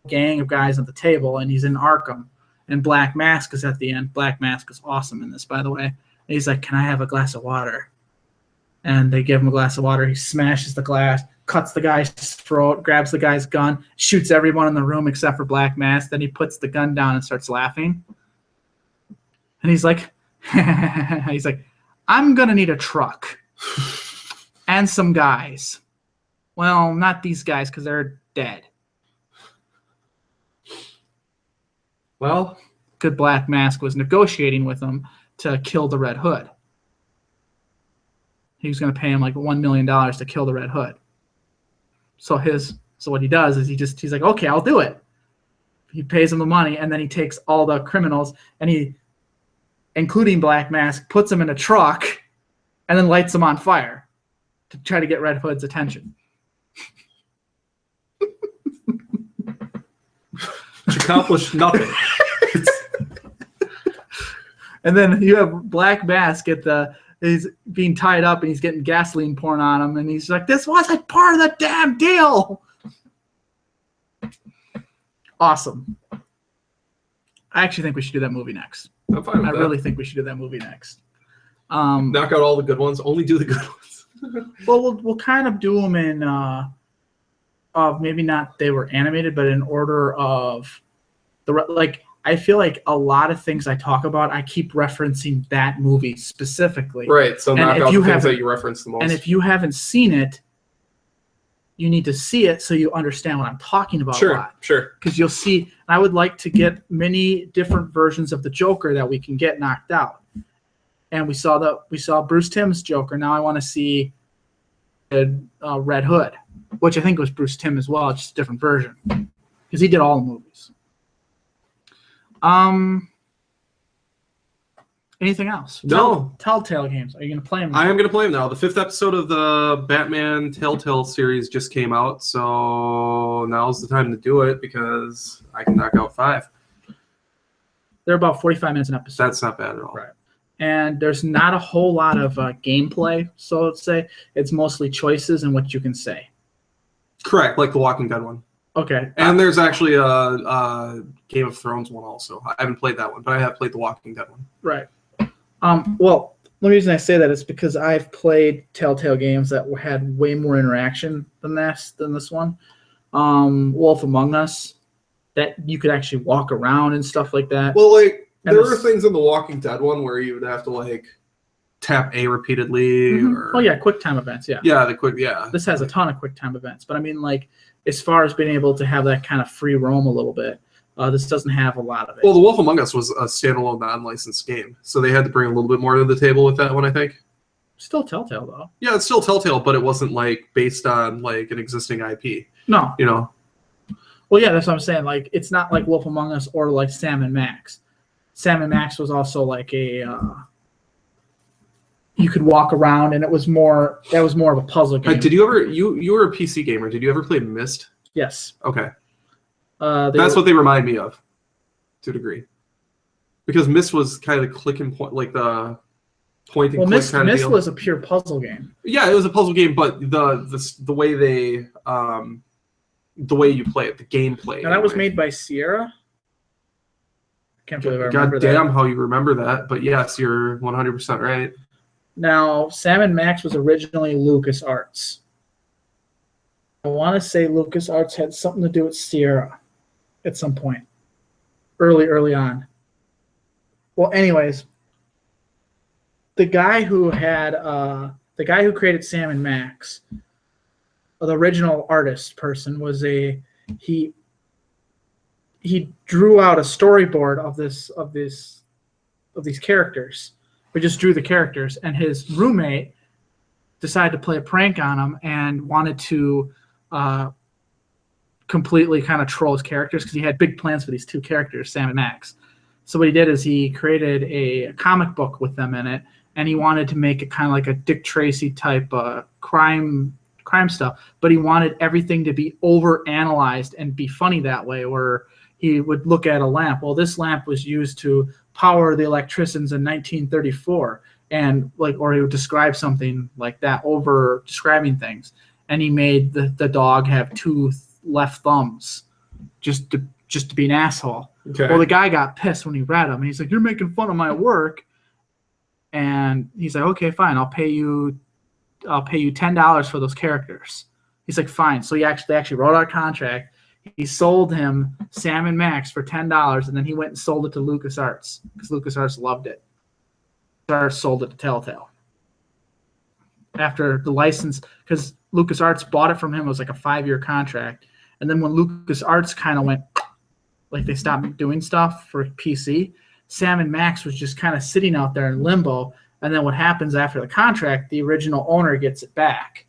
a gang of guys at the table and he's in Arkham. And Black Mask is at the end. Black Mask is awesome in this, by the way. And he's like, can I have a glass of water? And they give him a glass of water. He smashes the glass, cuts the guy's throat, grabs the guy's gun, shoots everyone in the room except for Black Mask. Then he puts the gun down and starts laughing. And he's like, I'm going to need a truck and some guys. Well, not these guys because they're dead. Well, good Black Mask was negotiating with him to kill the Red Hood. He was going to pay him like $1 million to kill the Red Hood. So what he does is he's like, okay, I'll do it. He pays him the money, and then he takes all the criminals, and he, including Black Mask, puts them in a truck, and then lights them on fire to try to get Red Hood's attention. Which accomplished nothing. And then you have Black Mask he's being tied up and he's getting gasoline poured on him, and he's like, this wasn't part of the damn deal. Awesome. I actually think we should do that movie next. I'm fine with that. I really think we should do that movie next. Knock out all the good ones. Only do the good ones. Well, we'll kind of do them in maybe not they were animated, but in order of I feel like a lot of things I talk about, I keep referencing that movie specifically. Right. So knock out the things that you reference the most. And if you haven't seen it, you need to see it so you understand what I'm talking about. Sure. Because you'll see, and I would like to get many different versions of the Joker that we can get knocked out. And we saw Bruce Timm's Joker. Now I want to see Red Hood, which I think was Bruce Timm as well, just a different version, because he did all the movies. Anything else? No. Telltale games. Are you going to play them? I am going to play them now. The 5th episode of the Batman Telltale series just came out, so now's the time to do it because I can knock out 5. They're about 45 minutes an episode. That's not bad at all. Right. And there's not a whole lot of gameplay, so let's say. It's mostly choices and what you can say. Correct, like the Walking Dead one. Okay. And there's actually a Game of Thrones one also. I haven't played that one, but I have played the Walking Dead one. Right. Well, the reason I say that is because I've played Telltale games that had way more interaction than this one. Wolf Among Us, that you could actually walk around and stuff like that. Well, like there were things in the Walking Dead one where you would have to like tap A repeatedly. Mm-hmm. Or oh yeah, quick time events. Yeah. Yeah, the quick. Yeah. This has a ton of quick time events, but I mean, like as far as being able to have that kind of free roam a little bit, this doesn't have a lot of it. Well, The Wolf Among Us was a standalone non-licensed game, so they had to bring a little bit more to the table with that one, I think. Still Telltale though. Yeah, it's still Telltale, but it wasn't like based on like an existing IP. No. You know. Well, yeah, that's what I'm saying. Like, it's not like Wolf Among Us or like Sam and Max. Sam and Max was also like a you could walk around, and that was more of a puzzle game. Did you ever you were a PC gamer? Did you ever play Myst? Yes. Okay. That's what they remind me of, to a degree, because Myst was kind of click and point, like the point and click kind of deal. Myst was a pure puzzle game. Yeah, it was a puzzle game, but the way they the way you play it, the gameplay. And that was made by Sierra. Can't believe I remember that. God damn, how you remember that! But yes, you're 100% right. Now, Sam and Max was originally LucasArts. I want to say LucasArts had something to do with Sierra at some point, early on. Well, anyways, the guy who created Sam and Max, the original artist person, was he drew out a storyboard of these characters. We just drew the characters, and his roommate decided to play a prank on him and wanted to completely kind of troll his characters because he had big plans for these two characters, Sam and Max. So what he did is he created a comic book with them in it, and he wanted to make it kind of like a Dick Tracy type crime stuff, but he wanted everything to be over-analyzed and be funny that way, where he would look at a lamp. Well, this lamp was used to power the electricians in 1934, and or he would describe something like that, over describing things. And he made the dog have two left thumbs, just to be an asshole. Okay. Well, the guy got pissed when he read them, and he's like, "You're making fun of my work." And he's like, "Okay, fine. I'll pay you $10 for those characters." He's like, "Fine." So they actually wrote out a contract. He sold him Sam and Max for $10, and then he went and sold it to LucasArts because LucasArts loved it. LucasArts sold it to Telltale after the license, because LucasArts bought it from him. It was like a 5-year contract, and then when LucasArts kind of went, like they stopped doing stuff for PC, Sam and Max was just kind of sitting out there in limbo. And then what happens after the contract, the original owner gets it back,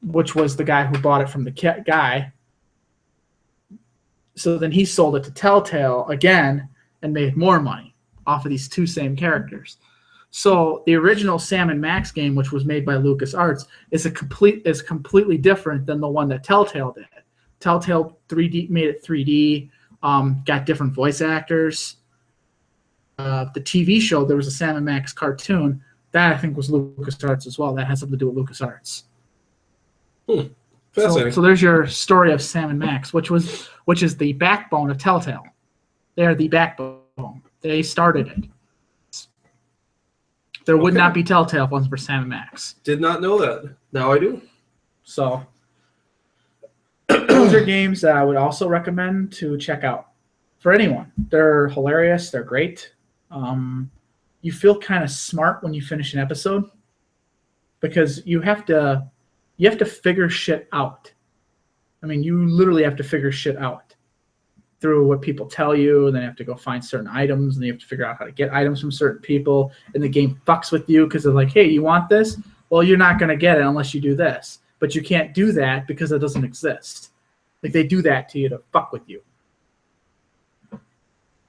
which was the guy who bought it from the guy. So then he sold it to Telltale again and made more money off of these two same characters. So the original Sam and Max game, which was made by LucasArts, is completely different than the one that Telltale did. Telltale made it 3D, got different voice actors. The TV show, there was a Sam and Max cartoon that I think was LucasArts as well. That has something to do with LucasArts. Fascinating. So there's your story of Sam and Max, which is the backbone of Telltale. They're the backbone. They started it. There would not be Telltale if it wasn't for Sam and Max. Did not know that. Now I do. So those are games that I would also recommend to check out for anyone. They're hilarious. They're great. You feel kind of smart when you finish an episode because you have to figure shit out. I mean, you literally have to figure shit out through what people tell you, and then you have to go find certain items, and then you have to figure out how to get items from certain people, and the game fucks with you because they're like, hey, you want this? Well, you're not going to get it unless you do this. But you can't do that because it doesn't exist. Like, they do that to you to fuck with you.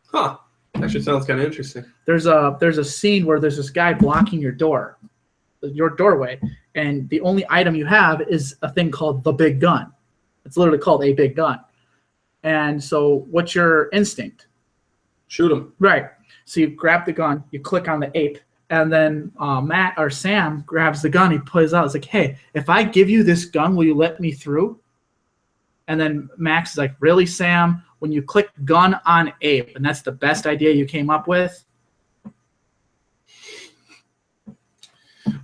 Huh. Actually sounds kind of interesting. There's a scene where there's this guy blocking your doorway, and the only item you have is a thing called the big gun. It's literally called a big gun. And so what's your instinct? Shoot him. Right. So you grab the gun, you click on the ape, and then Matt or Sam grabs the gun, he pulls out. It's like, hey, if I give you this gun, will you let me through? And then Max is like, really, Sam? When you click gun on ape, and that's the best idea you came up with?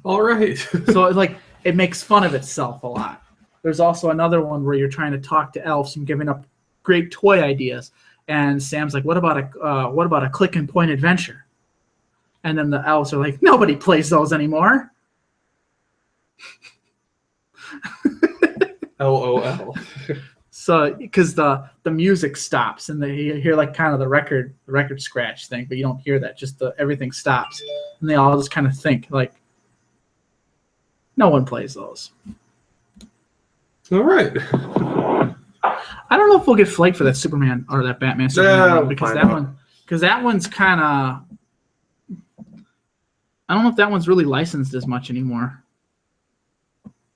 All right. So like it makes fun of itself a lot. There's also another one where you're trying to talk to elves and giving up great toy ideas, and Sam's like, "What about a click and point adventure?" And then the elves are like, "Nobody plays those anymore." LOL. So because the music stops and you hear like kind of the record scratch thing, but you don't hear that. Just everything stops, and they all just kind of think like, "No one plays those." All right. I don't know if we'll get flagged for that Superman or that Batman Superman one, because that one's kind of. I don't know if that one's really licensed as much anymore.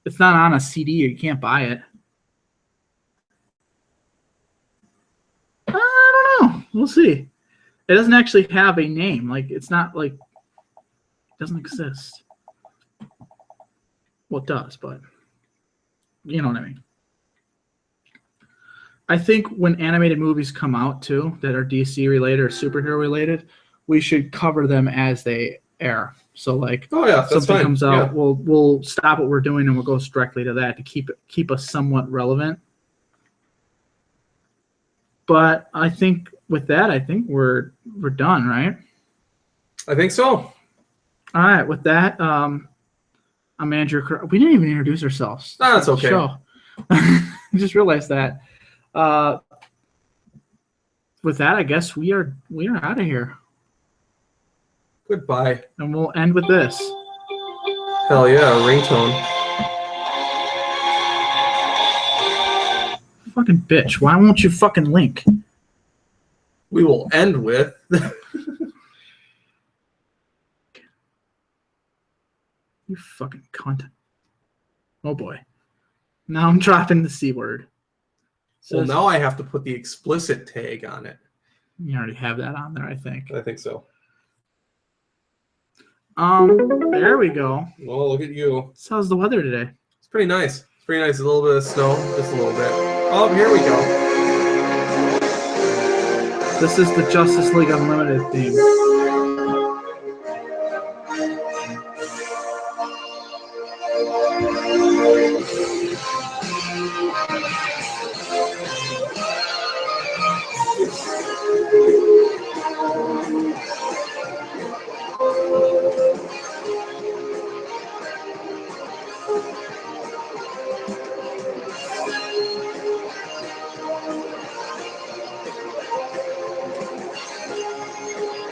It's not on a CD, or you can't buy it. I don't know. We'll see. It doesn't actually have a name. Like it's not like it doesn't exist. Well, it does, but you know what I mean. I think when animated movies come out too that are DC related or superhero related, we should cover them as they air. So like, something comes out, we'll stop what we're doing and we'll go directly to that to keep us somewhat relevant. But I think with that, we're done, right? I think so. All right. With that, I'm Andrew. We didn't even introduce ourselves. No, that's okay. I just realized that. With that, I guess we are out of here. Goodbye. And we'll end with this. Hell yeah, a ringtone. Fucking bitch. Why won't you fucking link? We will end with... You fucking cunt. Oh boy. Now I'm dropping the C word. So well, now I have to put the explicit tag on it. You already have that on there, I think. I think so. There we go. Well, look at you. So how's the weather today? It's pretty nice. It's pretty nice. A little bit of snow, just a little bit. Oh, here we go. This is the Justice League Unlimited theme.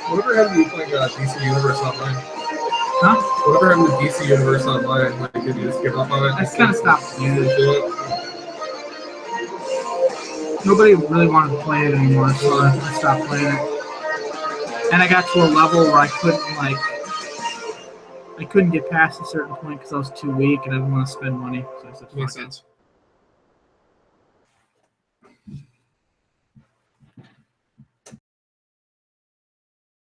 Whatever happened to like DC Universe Online? Huh? Whatever happened to DC Universe Online? Like, did you just give up on it? I just kind of stopped playing it. Nobody really wanted to play it anymore, so I stopped playing it. And I got to a level where I couldn't get past a certain point because I was too weak and I didn't want to spend money. So I said, makes sense.